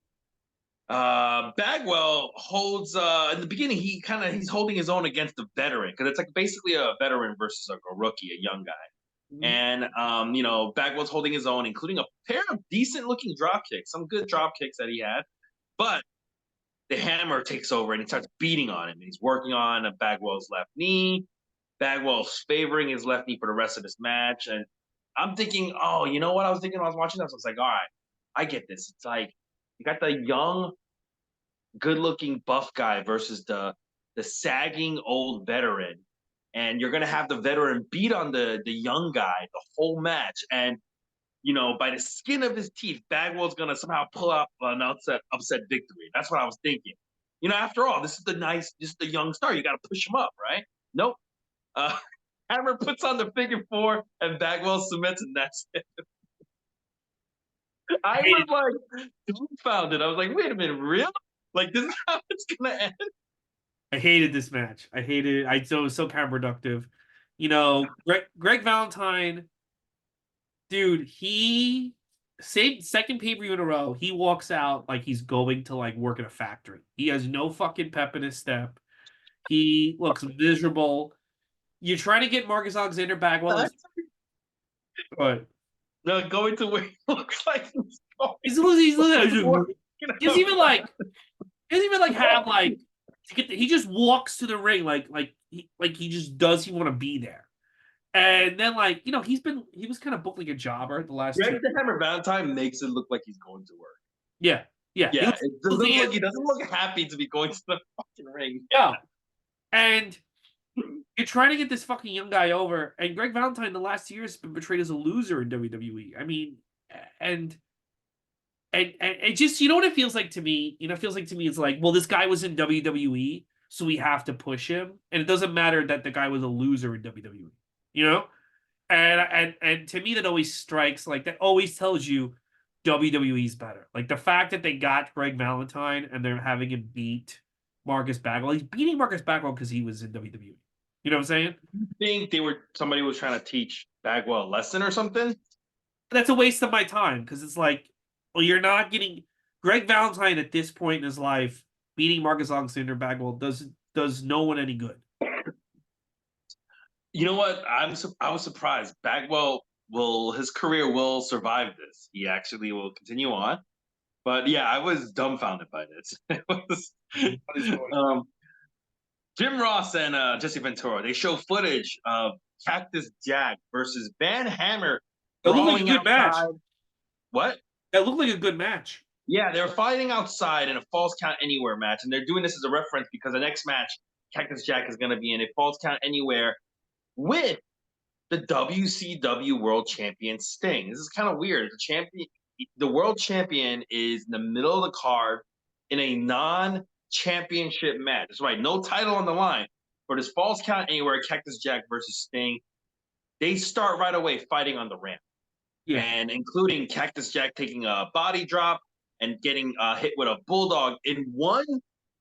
Bagwell holds in the beginning he's holding his own against the veteran because it's like basically a veteran versus a rookie, a young guy. Mm-hmm. And Bagwell's holding his own, including a pair of decent looking drop kicks, some good drop kicks that he had. But the Hammer takes over and he starts beating on him. And he's working on Bagwell's left knee. Bagwell's favoring his left knee for the rest of this match. And I'm thinking, oh, you know what I was thinking when I was watching this? I was like, all right, I get this. It's like you got the young, good-looking buff guy versus the sagging old veteran. And you're going to have the veteran beat on the young guy the whole match. And, by the skin of his teeth, Bagwell's going to somehow pull out an upset victory. That's what I was thinking. After all, this is the young star. You got to push him up, right? Nope. Hammer puts on the figure 4 and Bagwell submits, and that's it. I was like dumbfounded. I was like, wait a minute, really? Like, this is how it's going to end? I hated this match. I hated it. I thought it was so counterproductive. Greg Valentine, dude, second pay-per-view in a row, he walks out like he's going to like work in a factory. He has no fucking pep in his step. He looks miserable. You're trying to get Marcus Alexander Bagwell. But no, going to where he looks like he's losing. He doesn't even like have like to get. He just walks to the ring like he just does he want to be there. And then like, he was kind of booked like a jobber the last two. Greg the Hammer Valentine makes it look like he's going to work. Yeah. Yeah. Yeah, it doesn't Looking look. at He doesn't look happy to be going to the fucking ring. no. And you're trying to get this fucking young guy over, and Greg Valentine the last 2 years has been portrayed as a loser in WWE. I mean, and and it just what it feels like to me. It feels like to me it's like, well, this guy was in WWE, so we have to push him, and it doesn't matter that the guy was a loser in WWE. You know, and to me that always strikes like that always tells you WWE's better. Like the fact that they got Greg Valentine and they're having him beat Marcus Bagwell. He's beating Marcus Bagwell because he was in WWE. You know what I'm saying? Think somebody was trying to teach Bagwell a lesson or something? That's a waste of my time because it's like, well, you're not getting Greg Valentine at this point in his life beating Marcus Alexander Bagwell does no one any good. You know what? I was surprised. Bagwell his career will survive this. He actually will continue on. But yeah, I was dumbfounded by this. It was, um, Jim Ross and Jesse Ventura. They show footage of Cactus Jack versus Van Hammer It looked like a brawling good match. outside. What? It looked like a good match. Yeah, they were fighting outside in a Falls Count Anywhere match, and they're doing this as a reference because the next match, Cactus Jack is going to be in a Falls Count Anywhere with the WCW World Champion Sting. This is kind of weird. The world champion is in the middle of the card in a non-championship match. That's right, no title on the line. For this Falls Count Anywhere, Cactus Jack versus Sting, they start right away fighting on the ramp. Yeah. And including Cactus Jack taking a body drop and getting hit with a bulldog in one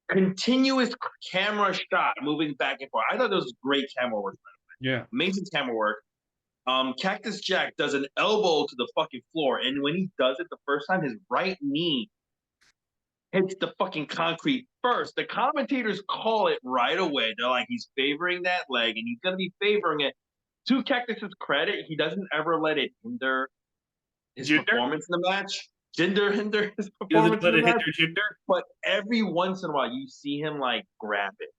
continuous camera shot, moving back and forth. I thought this was great camera work. Yeah. Amazing camera work. Cactus Jack does an elbow to the fucking floor, and when he does it the first time, his right knee hits the fucking concrete first. The commentators call it right away. They're like, he's favoring that leg, and he's gonna be favoring it. To Cactus's credit, he doesn't ever let it hinder his performance in the match. Hinder his performance in the match. But every once in a while, you see him like grab it.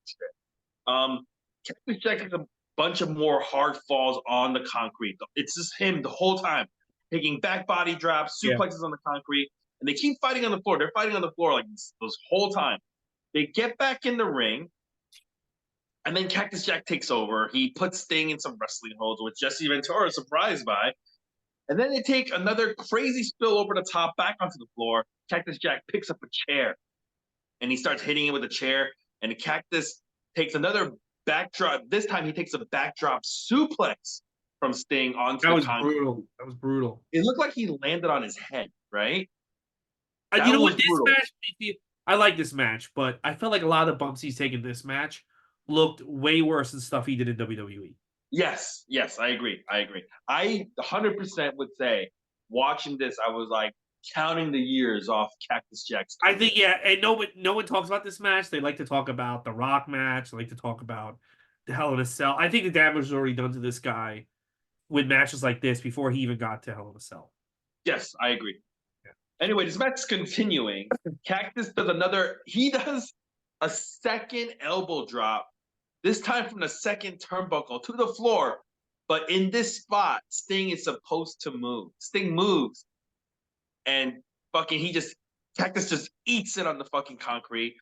Cactus Jack has a bunch of more hard falls on the concrete. It's just him the whole time, taking back body drops, suplexes on the concrete, and they keep fighting on the floor. They're fighting on the floor like this whole time. They get back in the ring, and then Cactus Jack takes over. He puts Sting in some wrestling holds, which Jesse Ventura is surprised by. And then they take another crazy spill over the top, back onto the floor. Cactus Jack picks up a chair, and he starts hitting it with a chair. And the Cactus takes another backdrop. This time he takes a backdrop suplex from Sting onto the concrete. Brutal. That was brutal. It looked like he landed on his head, right? You know what? This match, I like this match, but I felt like a lot of the bumps he's taken this match looked way worse than stuff he did in WWE. Yes, I agree. I 100% would say, watching this, I was like counting the years off Cactus Jack's career. I think, and no one talks about this match. They like to talk about the Rock match. They like to talk about the Hell in a Cell. I think the damage was already done to this guy with matches like this before he even got to Hell in a Cell. Yes, I agree. Yeah. Anyway, this match is continuing. Cactus does a second elbow drop, this time from the second turnbuckle to the floor. But in this spot, Sting is supposed to move. Sting moves. And fucking Cactus just eats it on the fucking concrete.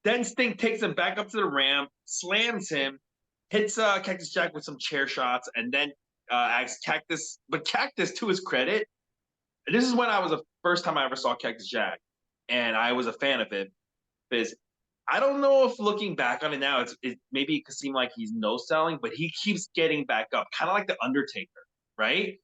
Then Sting takes him back up to the ramp, slams him, hits Cactus Jack with some chair shots, and then asks Cactus. But Cactus, to his credit, this is when the first time I ever saw Cactus Jack, and I was a fan of it. Because I don't know if looking back on it now, maybe it could seem like he's no-selling, but he keeps getting back up, kind of like the Undertaker, right?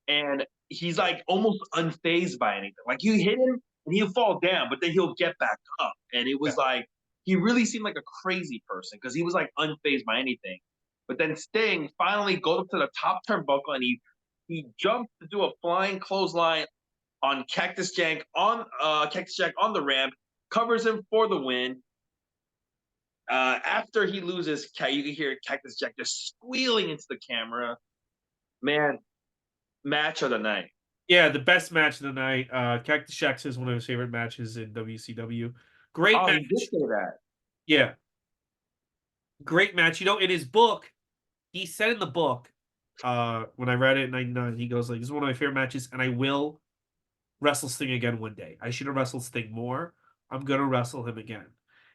And he's like almost unfazed by anything. Like you hit him and he'll fall down, but then he'll get back up. And it was like he really seemed like a crazy person because he was like unfazed by anything. But then Sting finally goes up to the top turnbuckle and he jumps to do a flying clothesline on Cactus Jack on the ramp, covers him for the win. After he loses, you can hear Cactus Jack just squealing into the camera. Man, match of the night. Yeah, the best match of the night. Cactus Jack is one of his favorite matches in WCW. Great match. He did say that. Yeah. Great match. You know, in his book, he said in the book, when I read it in '99, he goes like, "This is one of my favorite matches, and I will wrestle Sting again one day. I should have wrestled Sting more. I'm gonna wrestle him again."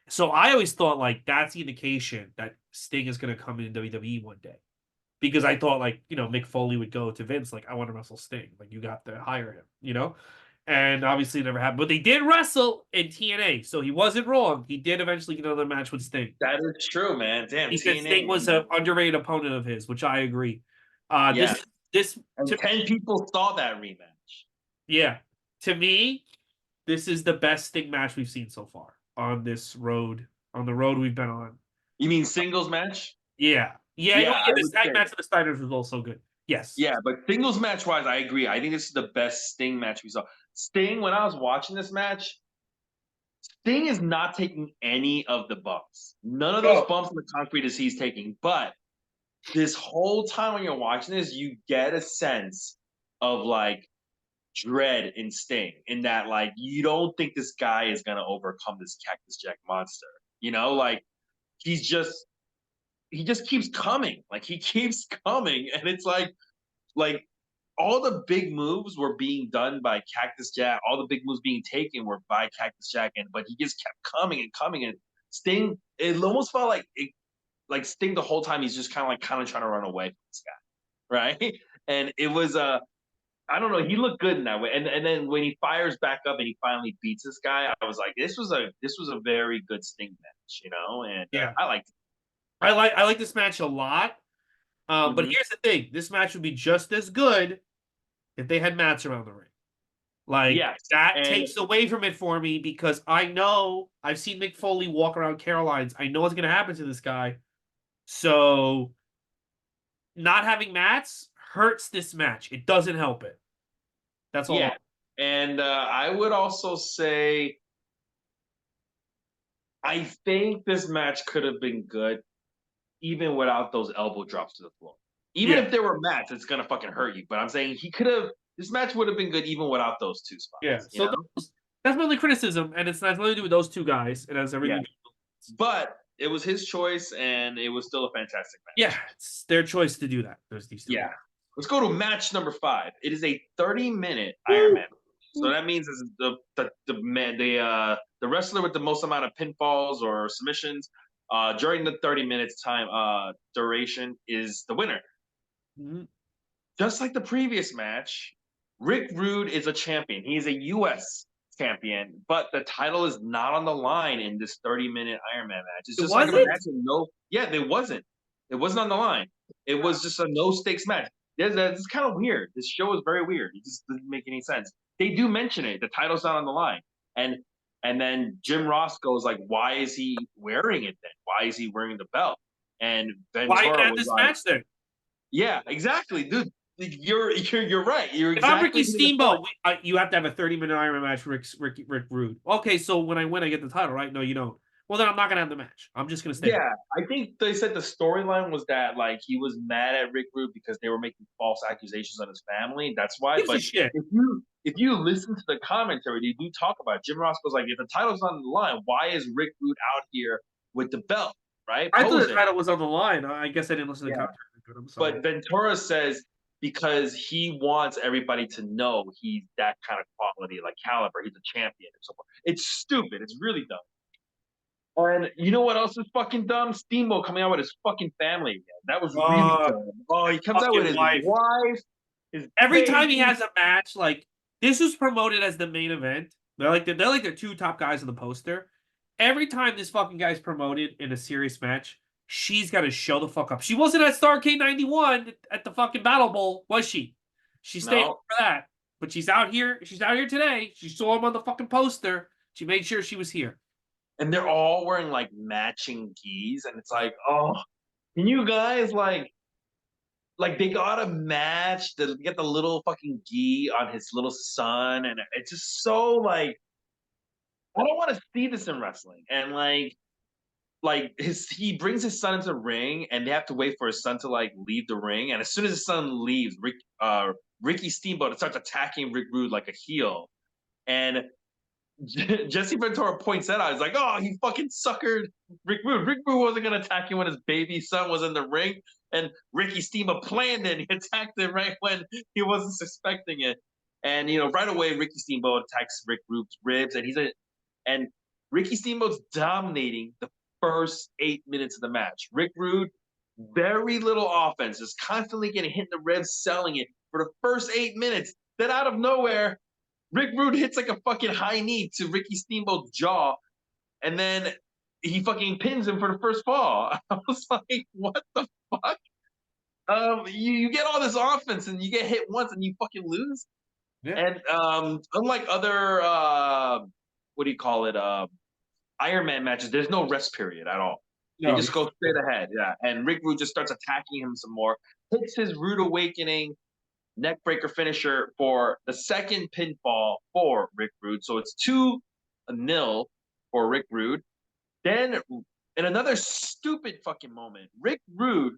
So I always thought like that's the indication that Sting is gonna come in WWE one day. Because I thought like, Mick Foley would go to Vince, like, I want to wrestle Sting. Like, you got to hire him. And obviously it never happened. But they did wrestle in TNA, so he wasn't wrong. He did eventually get another match with Sting. That is true, man. Damn, He said TNA. Sting was an underrated opponent of his, which I agree. Uh Yeah, this this and to 10 me, people saw that rematch. yeah. To me, this is the best Sting match we've seen so far on this road, on the road we've been on. You mean singles match? Yeah. Yeah, Yeah, oh, I yeah, this would tag say. match of the Steiners was also good. Yes. Yeah, but singles match wise, I agree. I think this is the best Sting match we saw. Sting, when I was watching this match, Sting is not taking any of the bumps. None of those Oh, bumps in the concrete is he's taking. But this whole time when you're watching this, you get a sense of like dread in Sting, in that like you don't think this guy is gonna overcome this Cactus Jack monster. Like he's just he just keeps coming. Like he keeps coming, and it's like all the big moves were being done by Cactus Jack. All the big moves being taken were by Cactus Jack, but he just kept coming and coming. And Sting, it almost felt like Sting the whole time. He's just kind of trying to run away from this guy, right? And it was I don't know. He looked good in that way. And then when he fires back up and he finally beats this guy, I was like, this was a very good Sting match. And yeah. I liked I like this match a lot. it. But here's the thing: this match would be just as good if they had mats around the ring. Like Yes, that and takes away from it for me because I know I've seen Mick Foley walk around Caroline's. I know what's going to happen to this guy. So not having mats hurts this match. It doesn't help it. That's all. yeah, and I would also say I think this match could have been good even without those elbow drops to the floor. Even Yeah, if there were mats, it's gonna fucking hurt you. But I'm saying he could have. This match would have been good even without those two yeah. spots. So that's my only criticism, and it's not nothing to do with those two guys. It has Yeah, everything. but it was his choice, and it was still a fantastic Yeah, match. it's their choice to do that. There's these two Yeah. guys. Let's go to match number 5. It is a 30-minute Iron Woo! Man. So that means this is the wrestler with the most amount of pinfalls or submissions during the 30 minutes time duration is the winner. Mhm. Just like the previous match, Rick Rude is a champion. He is a US champion, but the title is not on the line in this 30-minute Iron Man match. It's It just like a match wasn't. with no, yeah, it wasn't. It wasn't on the line. It was just a no stakes match. That's kind of weird. This show is very weird. It just doesn't make any sense. They do mention it. The title's not on the line. And then Jim Ross goes like, why is he wearing it then? Why is he wearing the belt? And Why even Ventura have was this like, match then? yeah, exactly, dude. You're right. You're If I'm exactly Ricky hitting the point. Steamboat, you have to have a 30-minute Iron Man match for Rick Rude. Okay, so when I win, I get the title, right? No, you don't. Well, then I'm not gonna have the match. I'm just gonna stay home. Yeah, I think they said the storyline was that like he was mad at Rick Rude because they were making false accusations on his family. That's why. Gives a But shit. if you listen to the commentary, they do talk about it. Jim Ross goes like, if the title's on the line, why is Rick Rude out here with the belt, right? I thought the Posing. title was on the line. I guess I didn't listen to the Yeah. commentary. I'm sorry. But Ventura says because he wants everybody to know he's that kind of quality, like caliber. He's a champion and so forth. It's stupid. It's really dumb. And you know what else is fucking dumb? Steamboat coming out with his fucking family again. That was really Uh, dumb. Oh, he comes out with fucking his wife. wife, his Every time he baby. has a match, like this was promoted as the main event. They're like the two top guys on the poster. Every time this fucking guy's promoted in a serious match, she's got to show the fuck up. She wasn't at Starrcade '91 at the fucking Battle Bowl, was she? She stayed home No. for that, but she's out here. She's out here today. She saw him on the fucking poster. She made sure she was here. And they're all wearing like matching gis. And it's like, oh, can you guys like they gotta match the get the little fucking gi on his little son, and it's just so like I don't want to see this in wrestling. And like he brings his son into the ring and they have to wait for his son to like leave the ring. And as soon as his son leaves, Ricky Steamboat starts attacking Rick Rude like a heel. And Jesse Ventura points that out. He's like, "Oh, he fucking suckered Rick Rude. Rick Rude wasn't gonna attack him when his baby son was in the ring, and Ricky Steamboat planned it. He attacked him right when he wasn't suspecting it, and right away Ricky Steamboat attacks Rick Rude's ribs, and Ricky Steamboat's dominating the first 8 minutes of the match. Rick Rude, very little offense, just constantly getting hit in the ribs, selling it for the first 8 minutes. Then out of nowhere, Rick Rude hits like a fucking high knee to Ricky Steamboat's jaw, and then he fucking pins him for the first fall. I was like, what the fuck? You get all this offense and you get hit once and you fucking lose. Yeah. And unlike other what do you call it? Iron Man matches, there's no rest period at all. They No. just go straight ahead. Yeah. And Rick Rude just starts attacking him some more, hits his Rude Awakening neckbreaker finisher for the second pinfall for Rick Rude. So it's 2-0 for Rick Rude. Then, in another stupid fucking moment, Rick Rude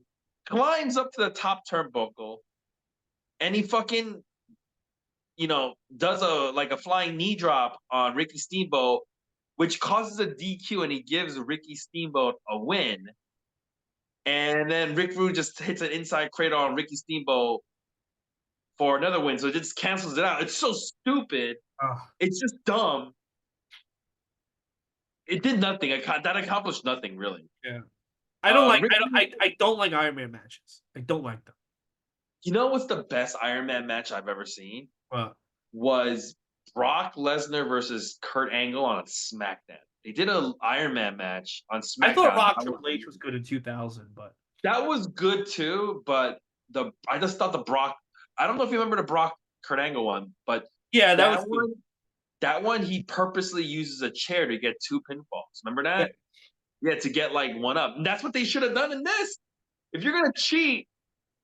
climbs up to the top turnbuckle and he fucking, does a flying knee drop on Ricky Steamboat, which causes a DQ and he gives Ricky Steamboat a win. And then Rick Rude just hits an inside cradle on Ricky Steamboat for another win. So it just cancels it out. It's so stupid. Oh, It's just dumb. It did nothing. That accomplished nothing really. yeah. I don't like. Rick, I don't like Iron Man matches. I don't like them. you know what's the best Iron Man match I've ever seen? But Was Brock Lesnar versus Kurt Angle on SmackDown. They did an Iron Man match on I thought SmackDown. Rock Triple H was good in 2000, but That was good too, but I just thought the Brock. I don't know if you remember the Brock Kurt Angle one, but yeah, that was that good. one, that one he purposely uses a chair to get 2 pinfalls. Remember Yeah. that? Yeah, to get like one up. And that's what they should have done in this. If you're gonna cheat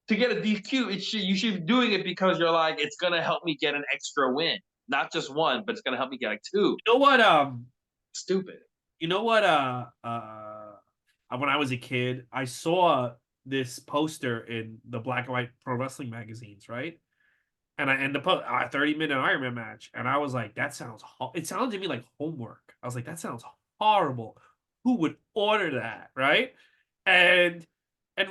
to get a DQ, you should be doing it because you're like, it's gonna help me get an extra win, not just one, but it's gonna help me get like two. You know what? Stupid. You know what? When I was a kid, I saw this poster in the black and white pro wrestling magazines, right? And the 30-minute Iron Man match, and I was like, that sounds. It sounded to me like homework. I was like, that sounds horrible. Who would order that, right? And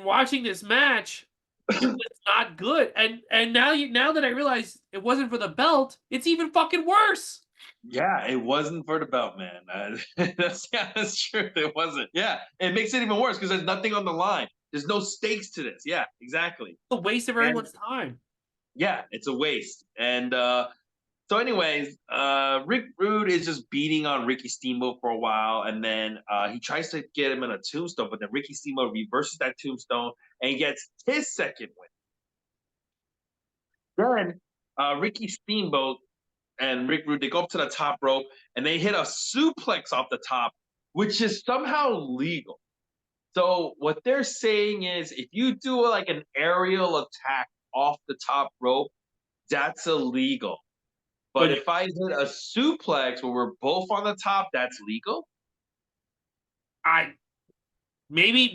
watching this match, it was not good. And now that I realize it wasn't for the belt, it's even fucking worse. Yeah, it wasn't for the belt, man. That's true. It wasn't. Yeah, it makes it even worse because there's nothing on the line. There's no stakes to this. Yeah, exactly. The waste of And everyone's time. yeah, it's a waste. And so, anyways, Rick Rude is just beating on Ricky Steamboat for a while, and then he tries to get him in a tombstone, but then Ricky Steamboat reverses that tombstone and gets his second win. Then Ricky Steamboat and Rick Rude, they go up to the top rope and they hit a suplex off the top, which is somehow legal. So what they're saying is if you do like an aerial attack off the top rope, that's illegal. But But if I hit a suplex where we're both on the top, that's legal. I maybe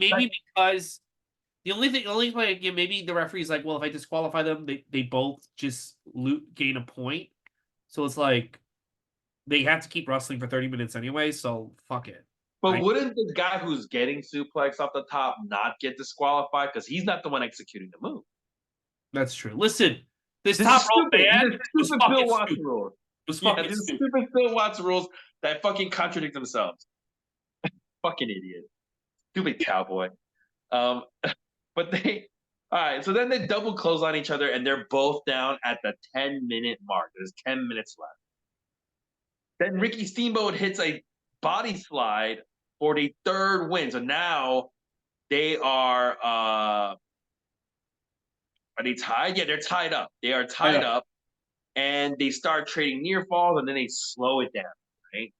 because the only way again, maybe the referee's like, well, if I disqualify them, they both just gain a point. So it's like they have to keep wrestling for 30 minutes anyway. So fuck it. But wouldn't the guy who's getting suplex off the top not get disqualified because he's not the one executing the move? That's true. Listen, this This top is rope stupid. man These are was stupid Bill fucking Watts stupid. rules. Was Yeah, fucking these are stupid. stupid Bill Watts rules that fucking contradict themselves. Fucking idiot. Stupid cowboy. Um, but all right. So then they double close on each other, and they're both down at the 10-minute mark. There's 10 minutes left. Then Ricky Steamboat hits a body slide for the third win. So now they are they tied? Yeah, they're tied up. They are tied up, and they start trading near falls, and then they slow it down, right?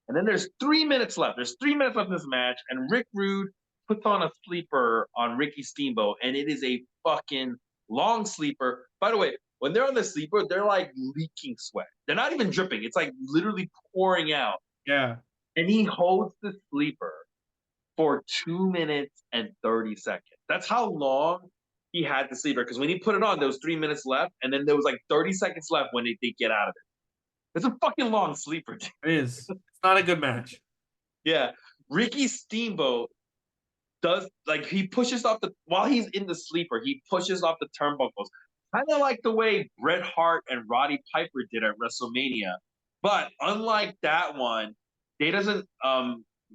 And then there's 3 minutes left. There's 3 minutes left in this match, and Rick Rude puts on a sleeper on Ricky Steamboat, and it is a fucking long sleeper. By the way, when they're on the sleeper, they're like leaking sweat. They're not even dripping. It's like literally pouring out. Yeah. And he holds the sleeper for 2 minutes and 30 seconds. That's how long he had the sleeper. Because when he put it on, there was 3 minutes left, and then there was like 30 seconds left when they get out of it. It's a fucking long sleeper. It is. It's not a good match. Yeah. Ricky Steamboat does like he pushes off the while he's in the sleeper, he pushes off the turnbuckles. Kind of like the way Bret Hart and Roddy Piper did at WrestleMania. But unlike that one, they doesn't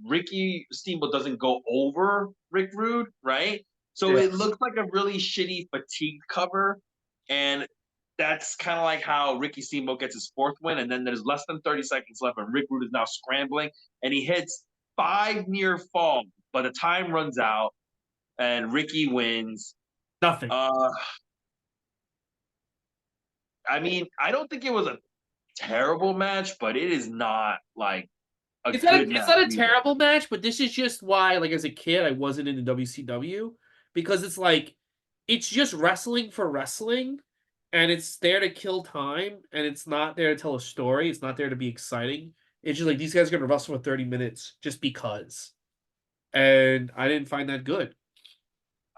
Ricky Steamboat doesn't go over Rick Rude, right? So Yeah. it looks like a really shitty fatigue cover. And that's kind of like how Ricky Steamboat gets his fourth win. And then there's less than 30 seconds left, and Rick Rude is now scrambling and he hits 5 near falls, but the time runs out and Ricky wins. Nothing. Uh, I mean, I don't think it was a terrible match, but it is not like a good It's match not a either. terrible match, but this is just why, like, as a kid, I wasn't into WCW because it's like it's just wrestling for wrestling, and it's there to kill time, and it's not there to tell a story. It's not there to be exciting. It's just like these guys are gonna wrestle for 30 minutes just because, and I didn't find that good.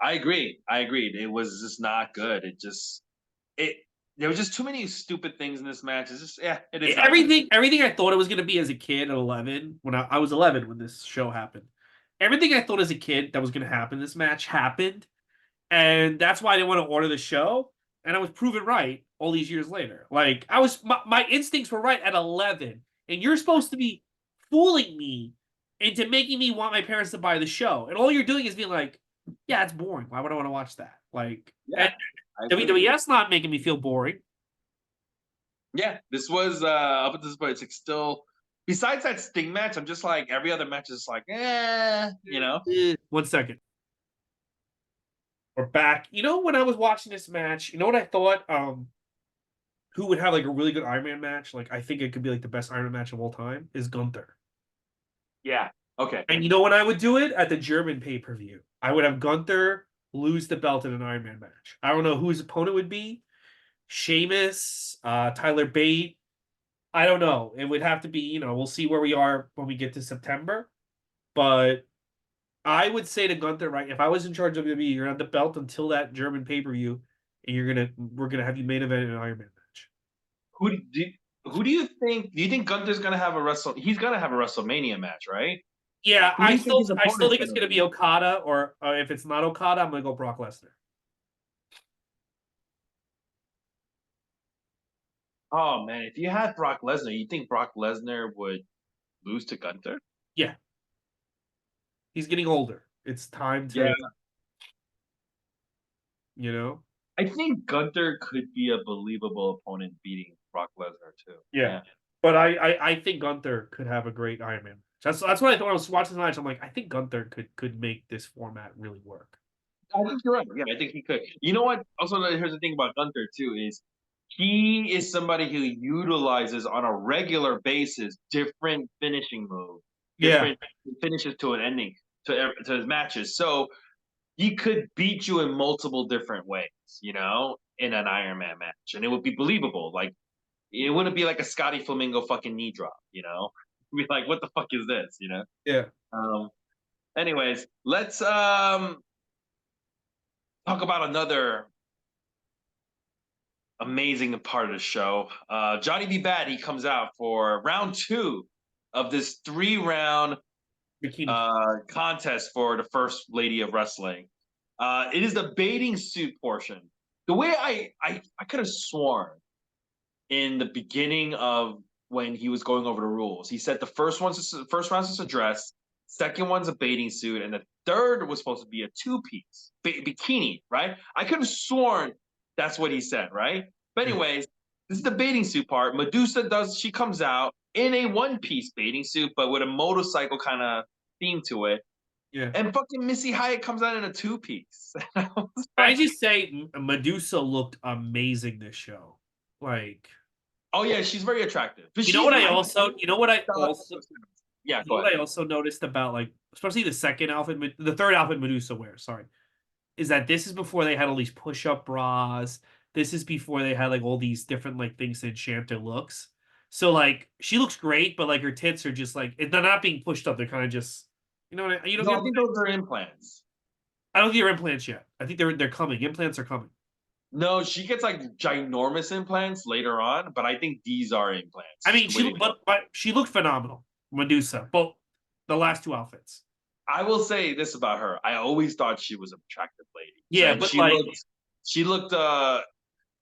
I agree. I agreed. It was just not good. It there was just too many stupid things in this match. It's just it is not good. Everything I thought it was gonna be as a kid at 11, when I was 11 when this show happened. Everything I thought as a kid that was gonna happen, this match happened. And that's why I didn't want to order the show. And I was proven right all these years later. Like my instincts were right at 11, and you're supposed to be fooling me into making me want my parents to buy the show. And all you're doing is being like, "Yeah, it's boring. Why would I want to watch that?" Like, and Yeah, I agree. WWF's not making me feel boring. Yeah, this was up at this point. It's like still. Besides that Sting match, I'm just like every other match is like, you know. 1 second. We're back. You know, when I was watching this match, you know what I thought? Who would have like a really good Iron Man match? Like, I think it could be like the best Iron Man match of all time. Is Gunther. Yeah. Okay. And you know when I would do it? At the German pay-per-view. I would have Gunther lose the belt in an Iron Man match. I don't know who his opponent would be. Sheamus, Tyler Bate. I don't know. It would have to be, we'll see where we are when we get to September. But I would say to Gunther, right, if I was in charge of WWE, you're gonna have the belt until that German pay-per-view, and we're gonna have you main event in an Iron Man match. Who do you, who do you think? Do you think Gunther's gonna have a wrestle? He's gonna have a WrestleMania match, right? Yeah, Who do you think his I still opponent's think it's gonna gonna be be? Okada, or if it's not Okada, I'm gonna go Brock Lesnar. Oh man, if you had Brock Lesnar, you think Brock Lesnar would lose to Gunther? Yeah, he's getting older. It's time Yeah, to, you know. I think Gunther could be a believable opponent beating Brock Lesnar too. Yeah, Yeah, but I think Gunther could have a great Iron Man match. That's what I thought when I was watching the match. I'm like, I think Gunther could make this format really work. I think you're right. Yeah, I think he could. You know what? Also, here's the thing about Gunther too is he is somebody who utilizes on a regular basis different finishing moves, Yeah, different finishes to an ending to his matches. So he could beat you in multiple different ways, in an Iron Man match, and it would be believable. Like it wouldn't be like a Scotty Flamingo fucking knee drop. Be like, what the fuck is this? yeah. Um. Anyways, let's talk about another amazing part of the show. Johnny B. Bad, he comes out for round 2 of this 3-round Bikini. contest for the first lady of wrestling. It is the bathing suit portion. The way I could have sworn in the beginning of when he was going over the rules, he said the first round's just a dress, second one's a bathing suit, and the third was supposed to be a two-piece bikini, right? I could have sworn that's what he said, right? But Yeah, anyways, this is the bathing suit part. She comes out in a one-piece bathing suit, but with a motorcycle kind of theme to it. yeah. And fucking Missy Hyatt comes out in a two-piece. I was I like, just say Medusa looked amazing this show. Like, oh yeah, she's very attractive. But you know she's what I not. also, you know what I also, Yeah, you know go what ahead. I also noticed about, like, especially the second outfit, the third outfit Medusa wears. Sorry, is that this is before they had all these push-up bras. This is before they had like all these different like things to enchant their looks. So like she looks great, but like her tits are just like they're not being pushed up. They're kind of just you don't No, get. I think those are implants. I don't think they're implants yet. I think they're coming. Implants are coming. No, she gets like ginormous implants later on, but I think these are I implants. mean, The way they go. but she looked phenomenal, Medusa. Both the last two outfits. I will say this about her. I always thought she was an attractive lady. So Yeah, and but like she looked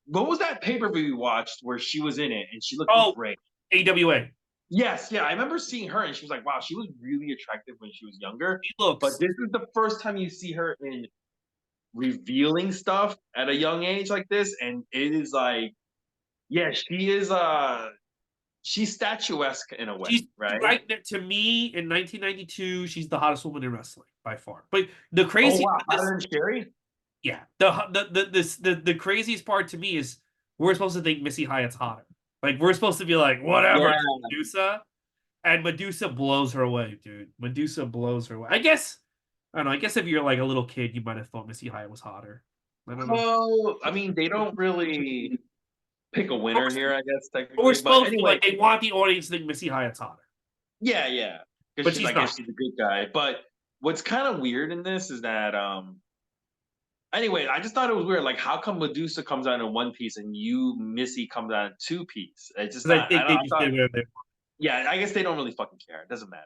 what was that pay-per-view we watched where she was in it and she looked oh, great? AWA. Yes, yeah. I remember seeing her and she was like, wow, she was really attractive when she was younger. She But looks. this is the first time you see her in revealing stuff at a young age like this, and it is like, yeah, she is she's statuesque in a way, She's right? right there to me in 1992. She's the hottest woman in wrestling by far. But the Oh crazy wow, part hotter this, than Sherry? yeah, the craziest part to me is we're supposed to think Missy Hyatt's hotter. Like we're supposed to be like whatever Yeah. it's Medusa, and Medusa blows her away, dude. Medusa blows her away. I guess I don't know. I guess if you're like a little kid, you might have thought Missy Hyatt was hotter. I don't know. Well, I mean, they don't really pick a winner here, I guess, But we're technically. But supposed to anyway, like they want the audience to think Missy Hyatt's hotter, yeah, yeah. Because but she's, she's I guess not. she's a good guy. But what's kind of weird in this is that anyway, I just thought it was weird. Like, how come Medusa comes out in one piece and you, Missy, comes out in two piece? It's just Because I not, I think don't they know. I just thought, did whatever they yeah, I guess they don't really fucking care. It doesn't matter.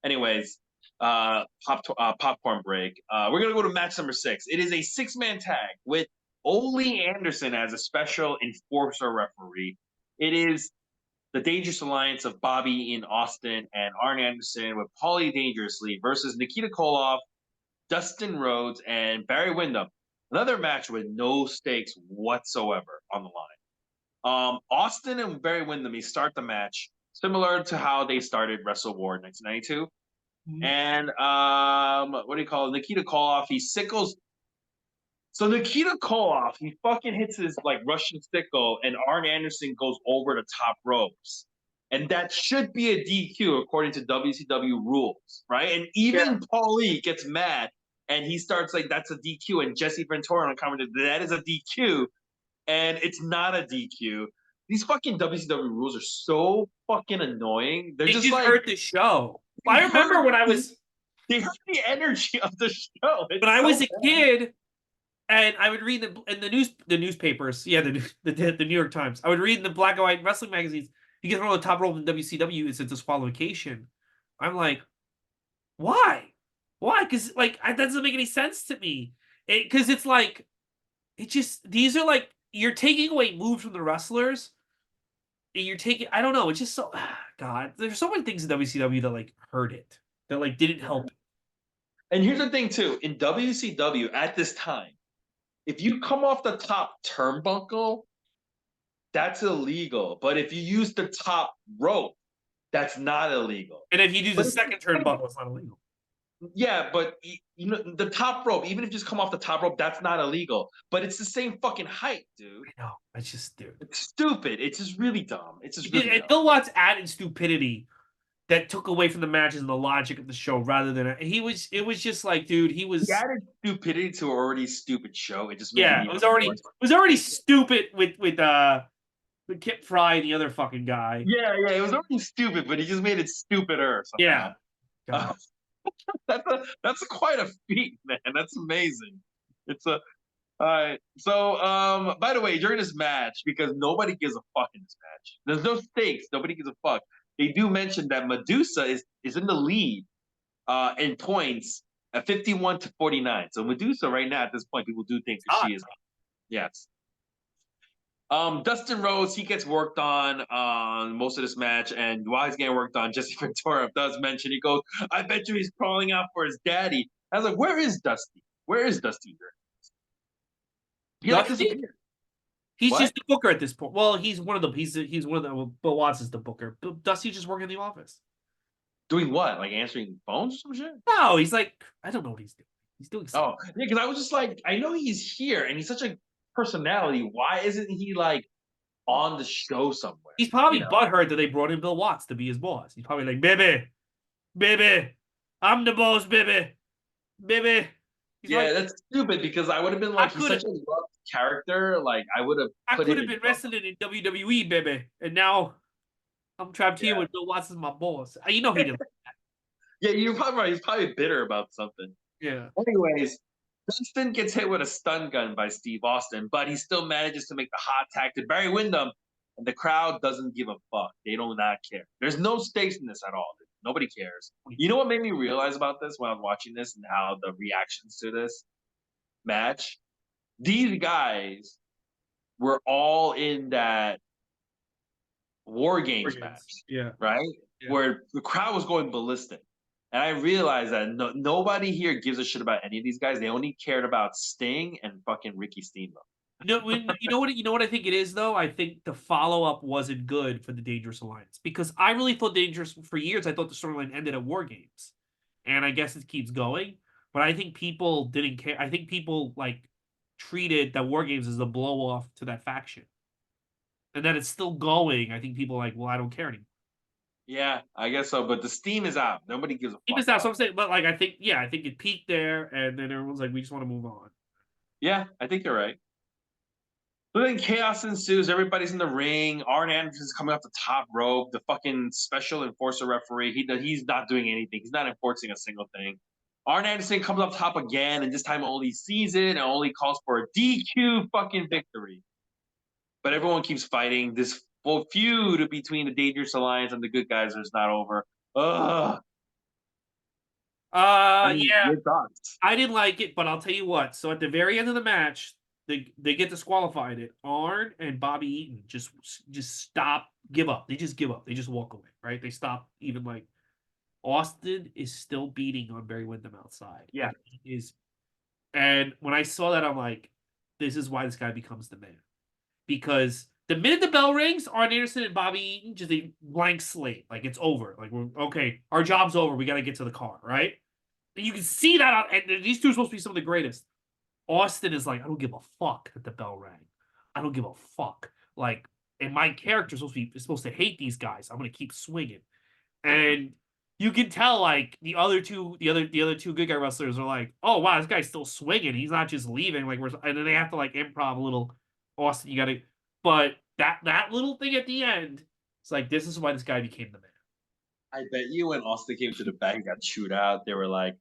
Anyways, popcorn break. We're gonna go to match number 6. It is a 6-man tag with Ole Anderson as a special enforcer referee. It is the Dangerous Alliance of Bobby in Austin and Arn Anderson with Paulie Dangerously versus Nikita Koloff, Dustin Rhodes, and Barry Windham. Another match with no stakes whatsoever on the line. Austin and Barry Windham, they start the match similar to how they started Wrestle War in 1992. want. And what do you call it? Nikita Koloff, he sickles. So Nikita Koloff, he fucking hits his like Russian sickle, and Arn Anderson goes over the top ropes. And that should be a DQ according to WCW rules, right? And Yeah, even Paulie gets mad and he starts like, that's a DQ. And Jesse Ventura on commented, that is a DQ. And it's not a DQ. These fucking WCW rules are so fucking annoying. They're they just just like, hurt the show. they I remember hurt, when I was they hurt the energy of the show. when It's I so was a bad. kid and I would read the newspapers, yeah, the New York Times. I would read in the black and white wrestling magazines. You get thrown on the top rope in WCW, it's a disqualification. I'm like, why? Why? Because like that doesn't make any sense to me. Because it's like it just these are like you're taking away moves from the wrestlers. And you're taking I don't know. It's just so God. There's so many things in WCW that like hurt it that like didn't help. And here's the thing too, in WCW at this time, if you come off the top turnbuckle, that's illegal. But if you use the top rope, that's not illegal. And if you do the But second turnbuckle, it's not illegal. yeah, but you know the top rope, even if you just come off the top rope, that's not illegal. But it's the same fucking height, dude. I know. It's just dude. It's stupid. It's just really dumb. It's just really dumb. Bill Watts added stupidity that took away from the matches and the logic of the show rather than it was just like, dude, he He was added stupidity to an already stupid show. It just made it yeah, even it worse. was already stupid with Kip Fry and the other fucking guy. Yeah, yeah, it was already stupid, but he just made it stupider somehow. Yeah. God. That's quite a feat, man. That's amazing. It's a all right. So, by the way, during this match, because nobody gives a fuck in this match, there's no stakes. Nobody gives a fuck. They do mention that Medusa is in the lead in points at 51-49. So Medusa right now at this point, people do think that God. she is. Yes. Dustin Rhodes, he gets worked on most of this match, and while he's getting worked on, Jesse Ventura does mention, he goes, I bet you he's calling out for his daddy. I was like, where is Dusty? Where is Dusty here? He like Dusty? disappeared. He's What? just the booker at this point. Well, he's one of the he's one of the well, Bill Watts is the booker. Dusty's just working in the office. Doing what? Like answering phones or some shit? No, he's like I don't know what he's doing. He's doing something. Oh, yeah, because I was just like, I know he's here and he's such a personality. Why isn't he like on the show somewhere? He's You probably know? butthurt that they brought in Bill Watts to be his boss. He's probably like, baby, I'm the boss, baby. He's Yeah, like, that's stupid because I would have been I like, he's could such a loved character. Like, I would have put him have in been trouble. wrestling in WWE, baby, and now I'm trapped here Yeah. with Bill Watts as my boss. You know he didn't. Yeah, you're probably right. He's probably bitter about something. Yeah. Anyways, Dustin gets hit with a stun gun by Steve Austin, but he still manages to make the hot tag to Barry Windham, and the crowd doesn't give a fuck. They do not care. There's no stakes in this at all. Nobody cares. You know what made me realize about this when I was watching this and how the reactions to this match? These guys were all in that War Games match, Yeah. right? Yeah. Where the crowd was going ballistic. And I realized that nobody here gives a shit about any of these guys. They only cared about Sting and fucking Ricky Steamboat. You know what I think it is though. I think the follow up wasn't good for the Dangerous Alliance because I really thought Dangerous for years. I thought the storyline ended at War Games, and I guess it keeps going. But I think people didn't care. I think people like treated that War Games as a blow off to that faction, and that it's still going. I think people are like, well, I don't care anymore. Yeah, I guess so. But the steam is out. Nobody gives a Even fuck that's what about I'm saying. But like, I think yeah, I think it peaked there, and then everyone's like, we just want to move on. Yeah, I think you're right. But then chaos ensues. Everybody's in the ring. Arn Anderson's coming off the top rope. The fucking special enforcer referee, he's not doing anything. He's not enforcing a single thing. Arn Anderson comes up top again, and this time only sees it and only calls for a DQ fucking victory. But everyone keeps fighting. This full feud between the Dangerous Alliance and the Good Guys is not over. Ugh. I mean, Yeah, your thoughts? I didn't like it, but I'll tell you what. So at the very end of the match, they get disqualified. It Arn and Bobby Eaton just stop, give up. They just give up. They just walk away. Right? They stop. Even like Austin is still beating on Barry Windham outside. Yeah. And he is. And when I saw that, I'm like, this is why this guy becomes the man. Because the minute the bell rings, Arn Anderson and Bobby Eaton just a blank slate. Like it's over. Like we're okay. Our job's over. We got to get to the car. Right? And you can see that. And these two are supposed to be some of the greatest. Austin is like, I don't give a fuck that the bell rang. I don't give a fuck. Like, and my character is supposed to hate these guys. I'm gonna keep swinging, and you can tell like the other two good guy wrestlers are like, oh wow, this guy's still swinging. He's not just leaving. Like, and then they have to like improv a little. Austin, you gotta. But that little thing at the end, it's like this is why this guy became the man. I bet you when Austin came to the back and got chewed out, they're like,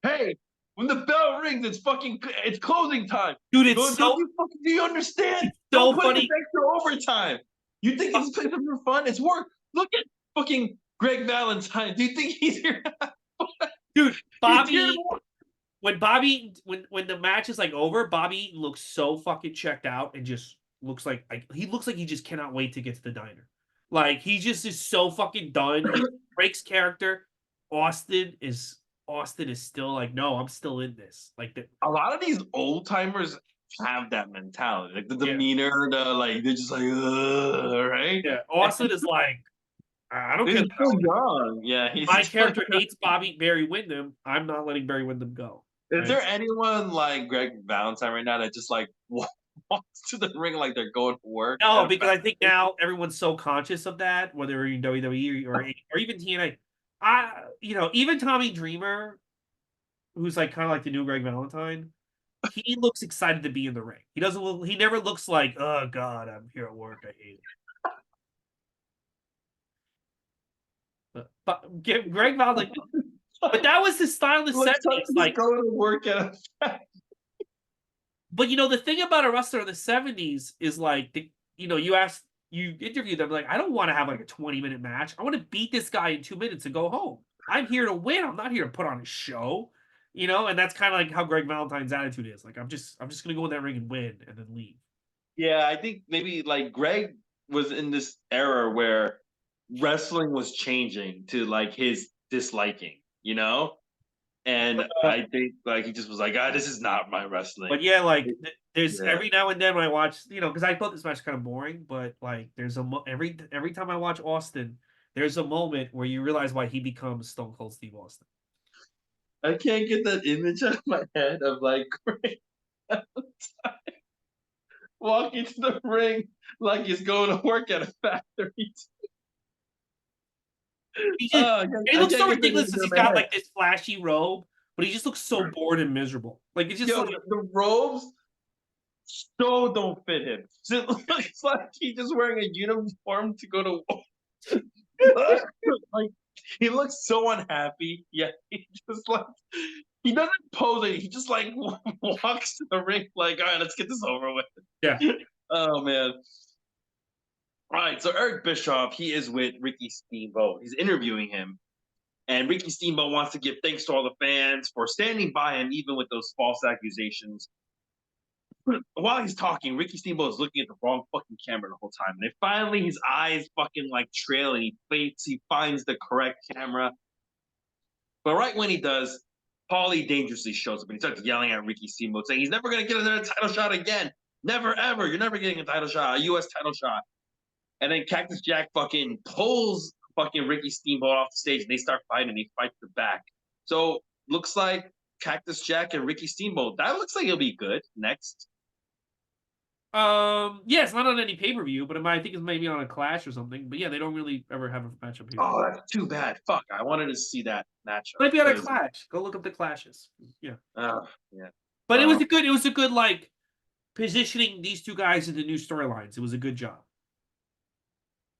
hey, when the bell rings, it's closing time. Dude, Do you understand? so Don't put funny. in extra overtime. You think it's for fun? It's work. Look at fucking Greg Valentine. Do you think he's here? Dude, Here when the match is like over, Bobby looks so fucking checked out and just looks like he looks like he just cannot wait to get to the diner. Like he just is so fucking done. He breaks character. Austin is still like, no, I'm still in this. Like the, a lot of these old timers have that mentality, like the Yeah. demeanor, they're just like, right? yeah, Austin is like, I don't care. He's still young. Yeah, he's My still character hates Barry Windham. I'm not letting Barry Windham go. Is Right? there anyone like Greg Valentine right now that just like walks to the ring like they're going to work? No, because I think now everyone's so conscious of that, whether you're in WWE or even TNA. Even Tommy Dreamer, who's like kind of like the new Greg Valentine, he looks excited to be in the ring. He never looks like, oh God, I'm here at work. I hate it. But Greg Valentine, but that was his style in the looks like 70s. he's Like, going to work at a but the thing about a wrestler in the 70s is like, you interview them, like, I don't want to have like a 20-minute match. I want to beat this guy in 2 minutes and go home. I'm here to win. I'm not here to put on a show, and that's kind of like how Greg Valentine's attitude is. Like, I'm just gonna go in that ring and win and then leave. Yeah, I think maybe like Greg was in this era where wrestling was changing to like his disliking, And I think like he just was like, this is not my wrestling. But yeah, like there's Yeah. every now and then when I watch, because I thought this match kind of boring, but like there's every time I watch Austin, there's a moment where you realize why he becomes Stone Cold Steve Austin. I can't get that image out of my head of like Greg walking to the ring like he's going to work at a factory. It looks so ridiculous because he's got like this flashy robe, but he just looks so bored and miserable. Like it's just the robes so don't fit him. It looks like he's just wearing a uniform to go to work. Like he looks so unhappy. Yeah, he just like he doesn't pose it. He just like walks to the ring, like, all right, let's get this over with. Yeah. Oh man. All right, so Eric Bischoff, he is with Ricky Steamboat. He's interviewing him, and Ricky Steamboat wants to give thanks to all the fans for standing by him, even with those false accusations. While he's talking, Ricky Steamboat is looking at the wrong fucking camera the whole time. And then finally, his eyes fucking like trail, and he finds the correct camera. But right when he does, Paulie dangerously shows up and he starts yelling at Ricky Steamboat, saying he's never gonna get another title shot again. Never ever. You're never getting a title shot, a U.S. title shot. And then Cactus Jack fucking pulls fucking Ricky Steamboat off the stage and they start fighting. They fight to the back. So looks like Cactus Jack and Ricky Steamboat. That looks like it'll be good next. Yeah, it's not on any pay-per-view, but I think it's maybe on a Clash or something. But yeah, they don't really ever have a match on pay-per-view. Oh, that's too bad. Fuck. I wanted to see that matchup. Might be on a 'Cause, Clash. Go look up the Clashes. Yeah. yeah. But Um, it was a good like positioning these two guys into new storylines. It was a good job.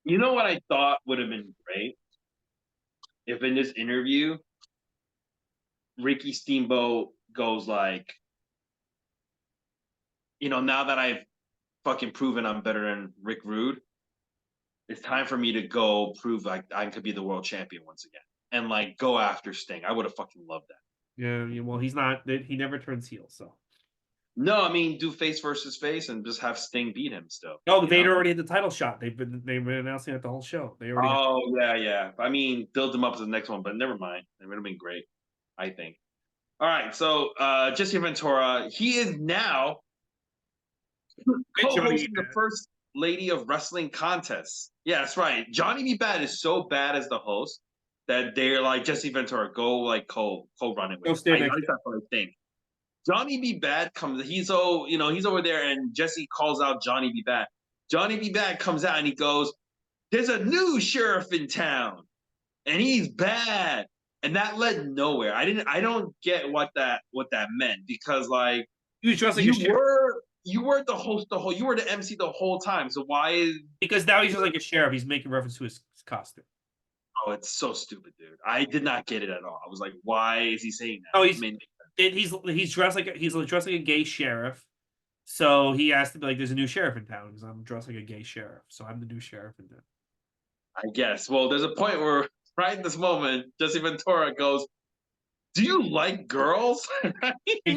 you know what I thought would have been great? If in this interview, Ricky Steamboat goes like, now that I've fucking proven I'm better than Rick Rude, it's time for me to go prove like I could be the world champion once again and like go after Sting. I would have fucking loved that. Yeah, well, he's not. He never turns heel. So No, I mean do face versus face and just have Sting beat him still. no, You Vader know? already had the title shot. They've been announcing it the whole show. They already. Oh yeah, yeah. I mean, build him up to the next one, but never mind. It would have been great, I think. All right, so Jesse Ventura, he is now co-hosting the first Lady of Wrestling contest. Yeah, that's right. Johnny B. Bad is so bad as the host that they're like Jesse Ventura, go like co-run it with Go him. stand At next least to that's what I think. Johnny B. Bad comes. He's over there, and Jesse calls out Johnny B. Bad. Johnny B. Bad comes out and he goes, "There's a new sheriff in town, and he's bad." And that led nowhere. I don't get what that meant because like he was dressed like a you sheriff were the host you were the MC the whole time. So why is because now he's just like a sheriff. He's making reference to his costume. oh it's so stupid, dude. I did not get it at all. I was like, why is he saying that? Oh, I mean, he's dressed like he's dressed like a gay sheriff. So he has to be like, "There's a new sheriff in town because I'm dressed like a gay sheriff. So I'm the new sheriff in town." I guess. Well, there's a point where right in this moment, Jesse Ventura goes, "Do you like girls?" And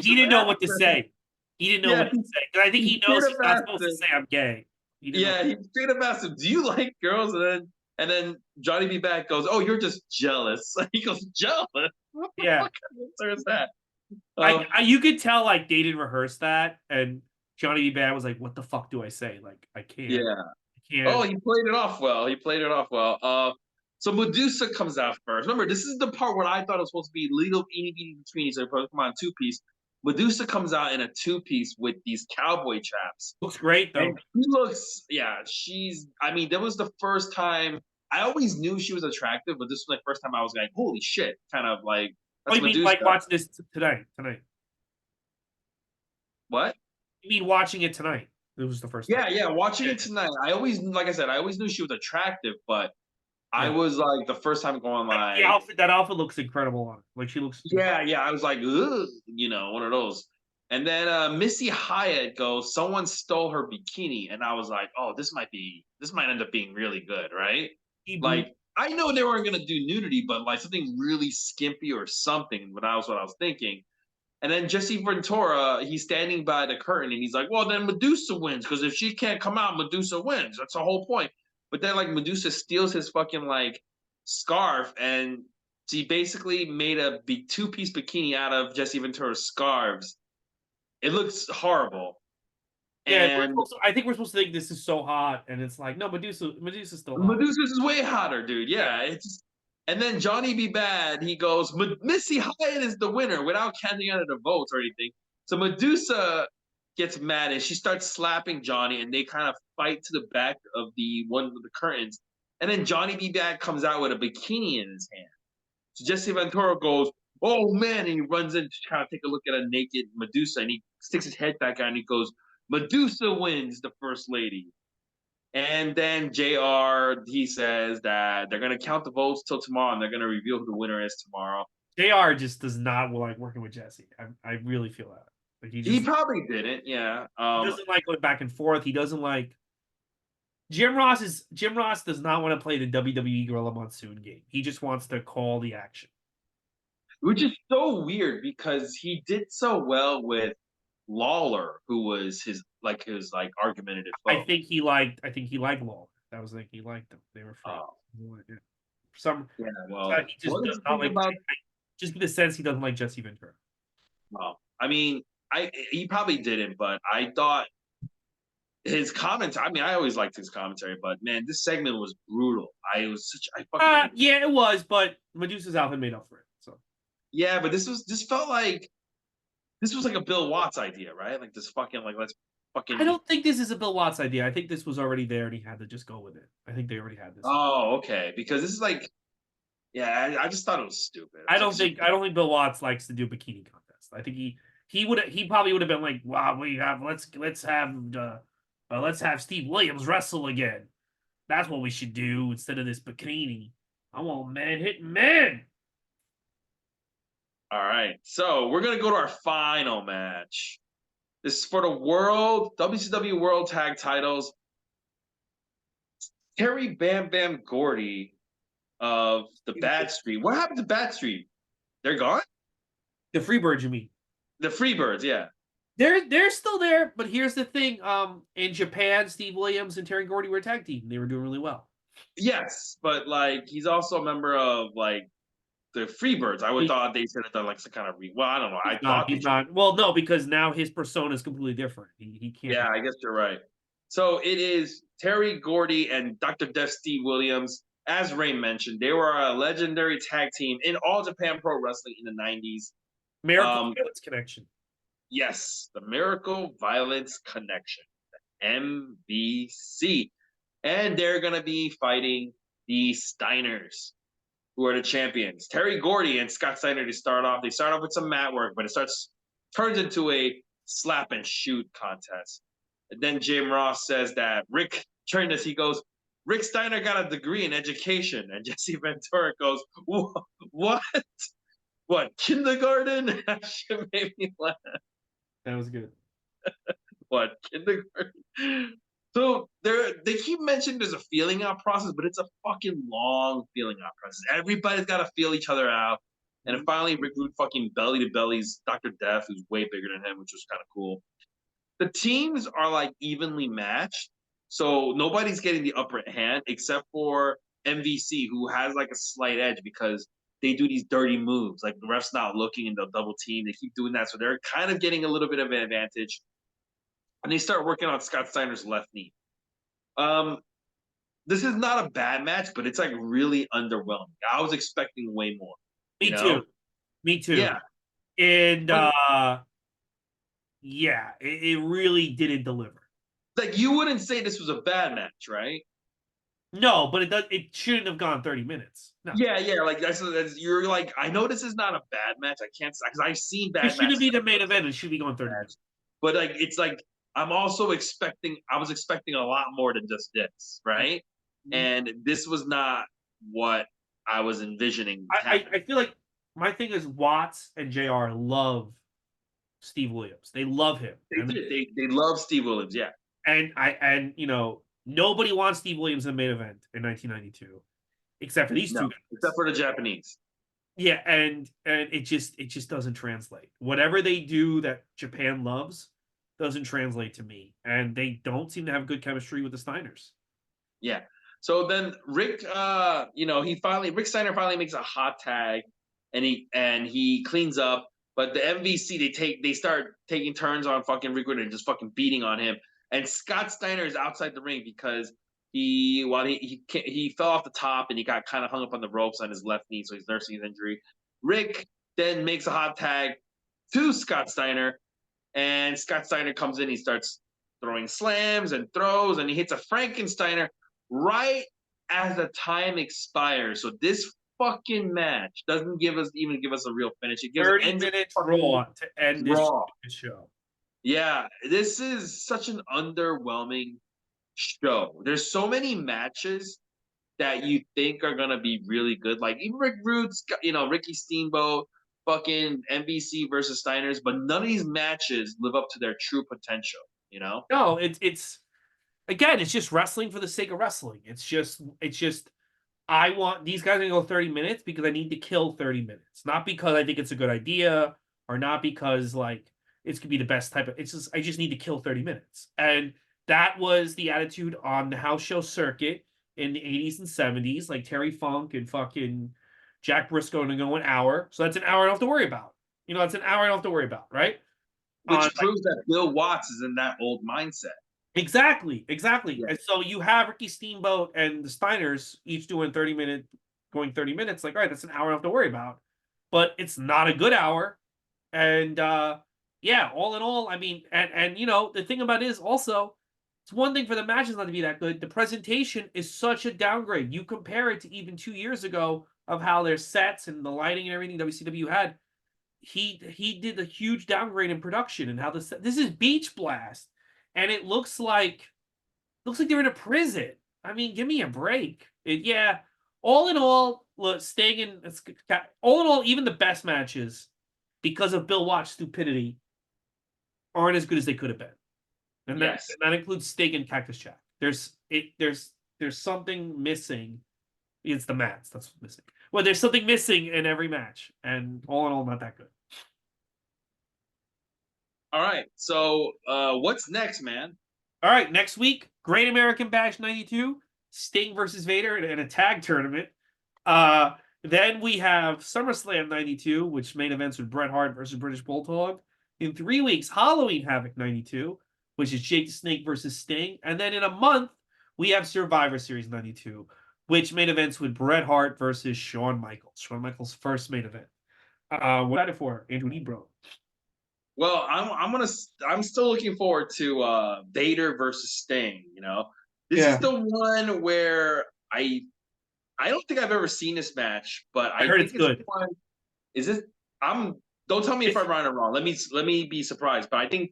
he didn't know what to say. He didn't know Yeah, what to say because I think he knows he's not supposed to say I'm gay. He didn't know. yeah, he straight up asked him, "Do you like girls?" And then Johnny B. Back goes, "Oh, you're just jealous." He goes, "Jealous? What the Yeah, fuck kind of answer is that?" you could tell like they didn't rehearse that, and Johnny B. Bad was like, "What the fuck do I say? Like Yeah. I Oh, can't." he played it off well. He played it off well. So Medusa comes out first. Remember, this is the part where I thought it was supposed to be legal eeny between. So come on, two piece. Medusa comes out in a two piece with these cowboy chaps. Looks great though. And she looks, yeah, she's, I mean, that was the first time, I always knew she was attractive, but this was the first time I was like, holy shit, kind of like, Oh, that's you mean Medusa. like watching this tonight? Tonight? What? You mean watching it tonight? It was the first time. Yeah, watching it tonight. I always, like I said, I always knew she was attractive, but I Yeah. was like, the first time going like, That outfit looks incredible on her. Like she looks. yeah, I was like, ugh, one of those. And then Missy Hyatt goes, someone stole her bikini. And I was like, oh, this might end up being really good, right? Like, I know they weren't gonna do nudity, but like something really skimpy or something. But that was what I was thinking. And then Jesse Ventura, he's standing by the curtain and he's like, well, then Medusa wins, because if she can't come out, Medusa wins. That's the whole point. But then like Medusa steals his fucking like scarf and she basically made a two-piece bikini out of Jesse Ventura's scarves. It looks horrible. Yeah, And I think we're supposed to think this is so hot, and it's like no, Medusa's still hot. Medusa's is way hotter, dude. Yeah, it's and then Johnny B. Bad, he goes, Missy Hyatt is the winner without counting out of the votes or anything. So Medusa gets mad and she starts slapping Johnny, and they kind of fight to the back of the one with the curtains. And then Johnny B. Bad comes out with a bikini in his hand. So Jesse Ventura goes, "Oh man," and he runs in to try to take a look at a naked Medusa, and he sticks his head back out and he goes, "Medusa wins the first lady." And then JR, he says that they're gonna count the votes till tomorrow and they're gonna reveal who the winner is tomorrow. JR just does not like working with Jesse. I really feel that. Like He probably didn't. Yeah. he doesn't like going back and forth. He doesn't like Jim Ross does not want to play the WWE Gorilla Monsoon game. He just wants to call the action. Which is so weird because he did so well with Lawler, who was his argumentative foe. I think he liked Lawler. That was like he liked them. They were friends. Oh, For some yeah. Well, he just what does did you not think like about? just in the sense he doesn't like Jesse Ventura. Well, I mean, I he probably didn't, but I thought his comments. I mean, I always liked his commentary, but man, this segment was brutal. I fucking hated it. Yeah, it was, but Medusa's outfit made up for it. So Yeah, but this felt like this was like a Bill Watts idea, right? Like this fucking like let's I fucking. don't think this is a Bill Watts idea. I think this was already there and he had to just go with it. I think they already had this. Oh, okay. Because this is like, yeah, I just thought it was stupid. I was like, I don't think Bill Watts likes to do bikini contests. I think he probably would have been like, wow, let's have Steve Williams wrestle again. That's what we should do instead of this bikini. I want man hitting man. all right. So we're gonna go to our final match. This is for the World WCW World Tag Titles. Terry Bam Bam Gordy of the Bad Street. What happened to Bad Street? They're gone. The Freebirds, you mean? The Freebirds, yeah. They're still there, but here's the thing. In Japan, Steve Williams and Terry Gordy were a tag team. They were doing really well. Yes, but like he's also a member of like the Freebirds. I would thought they said it done like some kind of well, I don't know. I thought they He's not. Well, no, because now his persona is completely different. He can't. yeah, I guess you're right. So it is Terry Gordy and Dr. Death Steve Williams. As Ray mentioned, they were a legendary tag team in All Japan Pro Wrestling in the 90s. Miracle Violence Connection. Yes, the Miracle Violence Connection, MVC. And they're going to be fighting the Steiners, who are the champions. Terry Gordy and Scott Steiner to start off. They start off with some mat work, but turns into a slap and shoot contest. And then Jim Ross says that Rick, during this, he goes, Rick Steiner got a degree in education. And Jesse Ventura goes, what? What, kindergarten? That shit made me laugh. That was good. What, kindergarten? So they keep mentioning there's a feeling out process, but it's a fucking long feeling out process. Everybody's got to feel each other out. And then finally, Rick Rude fucking belly to bellies Dr. Death, who's way bigger than him, which was kind of cool. The teams are like evenly matched. So nobody's getting the upper hand except for MVC, who has like a slight edge because they do these dirty moves. Like the ref's not looking and they'll double team. They keep doing that. So they're kind of getting a little bit of an advantage. And they start working on Scott Steiner's left knee. Um, this is not a bad match, but it's like really underwhelming. I was expecting way more. Me too. Me too. Yeah. And yeah, it really didn't deliver. Like you wouldn't say this was a bad match, right? No, but it shouldn't have gone 30 minutes. No. Yeah, yeah. Like that's you're like, I know this is not a bad match. I can't because I've seen bad It matches. shouldn't be the main event. It should be going 30 minutes. But like it's like I was expecting a lot more than just this, right? And this was not what I was envisioning. I feel like my thing is Watts and JR love Steve Williams. They love him. They love Steve Williams, yeah. And nobody wants Steve Williams in the main event in 1992, except for these two guys. Except for the Japanese. Yeah, and it just doesn't translate. Whatever they do that Japan loves doesn't translate to me, and they don't seem to have good chemistry with the Steiners. Yeah. So then Rick, Rick Steiner finally makes a hot tag, and he cleans up. But the MVC they start taking turns on fucking Rick Rude and just fucking beating on him. And Scott Steiner is outside the ring because he fell off the top and he got kind of hung up on the ropes on his left knee, so he's nursing his injury. Rick then makes a hot tag to Scott Steiner, and Scott Steiner comes in. He starts throwing slams and throws, and he hits a Frankensteiner right as the time expires. So this fucking match doesn't give us a real finish. It gives 30 minutes raw to end this show. Yeah, this is such an underwhelming show. There's so many matches that you think are gonna be really good. Like even Rick Rude's, Ricky Steamboat, fucking NBC versus Steiner's, but none of these matches live up to their true potential. You know? No, it's again, it's just wrestling for the sake of wrestling. It's just I want these guys to go 30 minutes because I need to kill 30 minutes. Not because I think it's a good idea or not because like it's gonna be the best type of it's just I just need to kill 30 minutes. And that was the attitude on the house show circuit in the 80s and 70s, like Terry Funk and fucking Jack Briscoe and go an hour. So that's an hour I don't have to worry about. That's an hour I don't have to worry about, right? On Which proves that Bill Watts is in that old mindset. Exactly, exactly. Yeah. And so you have Ricky Steamboat and the Steiners each doing going 30 minutes. Like, all right, that's an hour I don't have to worry about. But it's not a good hour. And yeah, all in all, I mean, and the thing about it is also, it's one thing for the matches not to be that good. The presentation is such a downgrade. You compare it to even 2 years ago of how their sets and the lighting and everything WCW had. He did a huge downgrade in production and how this is Beach Blast, and it looks like they're in a prison. I mean, give me a break. Yeah, all in all, look, staying in all in all, even the best matches, because of Bill Watts' stupidity, aren't as good as they could have been, and that Yes. and that includes Sting and Cactus Jack. There's something missing. It's the mats that's missing. Well, there's something missing in every match, and all in all, not that good. All right. So what's next, man? All right, next week, Great American Bash 92, Sting versus Vader in a tag tournament. Then we have SummerSlam 92, which main events with Bret Hart versus British Bulldog. In 3 weeks, Halloween Havoc 92, which is Jake the Snake versus Sting. And then in a month, we have Survivor Series 92, which main events with Bret Hart versus Shawn Michaels. Shawn Michaels' first main event. What are you for, Andrew Nebro? Well, I'm still looking forward to Vader versus Sting. This is Yeah, the one where I don't think I've ever seen this match, but I I heard it's think it's good. one. Is it? I'm. Don't tell me if It's, I'm right or wrong. Let me be surprised, but I think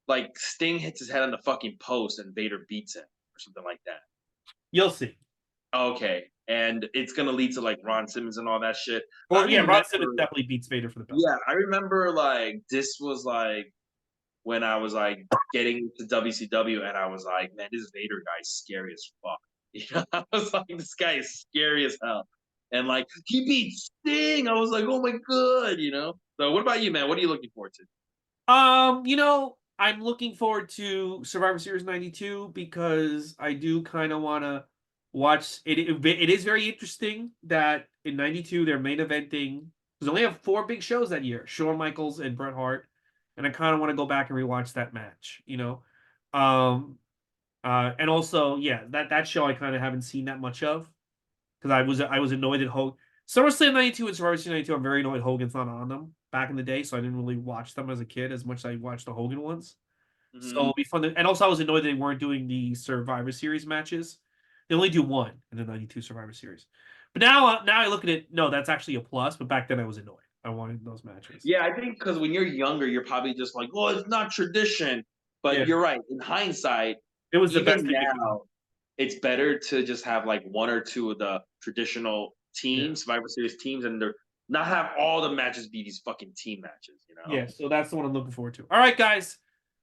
like Sting hits his head on the fucking post and Vader beats him or something like that. you'll see. Okay, and it's gonna lead to like Ron Simmons and all that shit. I Or yeah, remember. Ron Simmons definitely beats Vader for the belt. Yeah, I remember like this was like when I was like getting to WCW and I was like, man, this Vader guy is scary as fuck. I was like, this guy is scary as hell. And like he beat Sting. I was like, oh my god. So what about you, man? What are you looking forward to? I'm looking forward to Survivor Series 92 because I do kind of want to watch it. It is very interesting that in 92 they're main eventing because they only have 4 big shows that year: Shawn Michaels and Bret Hart, and I kind of want to go back and rewatch that match. And also, yeah, that show I kind of haven't seen that much of because I was annoyed at Hogan. SummerSlam 92 and Survivor Series 92, I'm very annoyed Hogan's not on them back in the day, so I didn't really watch them as a kid as much as I watched the Hogan ones. So Mm-hmm. it'd be fun. And also, I was annoyed they weren't doing the Survivor Series matches. They only do one in the 92 Survivor Series. But now I look at it, no, that's actually a plus. But back then I was annoyed. I wanted those matches. Yeah, I think because when you're younger, you're probably just like, oh, it's not tradition. Yeah, But you're right. In hindsight, it was the best even thing they could have done. now, it's better to just have like one or two of the traditional Yeah. teams, Survivor Series teams, and they're not have all the matches be these fucking team matches. Yeah, so that's the one I'm looking forward to. All right, guys.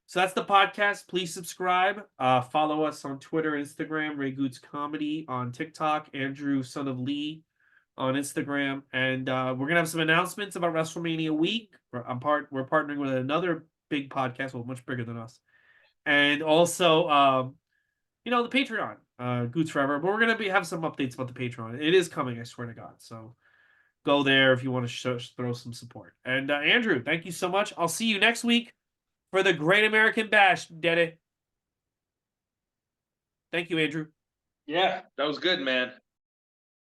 So that's the podcast. Please subscribe. Follow us on Twitter, Instagram, Ray Goots Comedy on TikTok, Andrew Son of Lee on Instagram, and we're gonna have some announcements about WrestleMania week. We're partnering with another big podcast, well, much bigger than us, and also the Patreon, Goots Forever. But we're gonna have some updates about the Patreon. It is coming, I swear to God. So go there if you want to throw some support. And Andrew, thank you so much. I'll see you next week for the Great American Bash, Daddy. Thank you, Andrew. Yeah, that was good, man.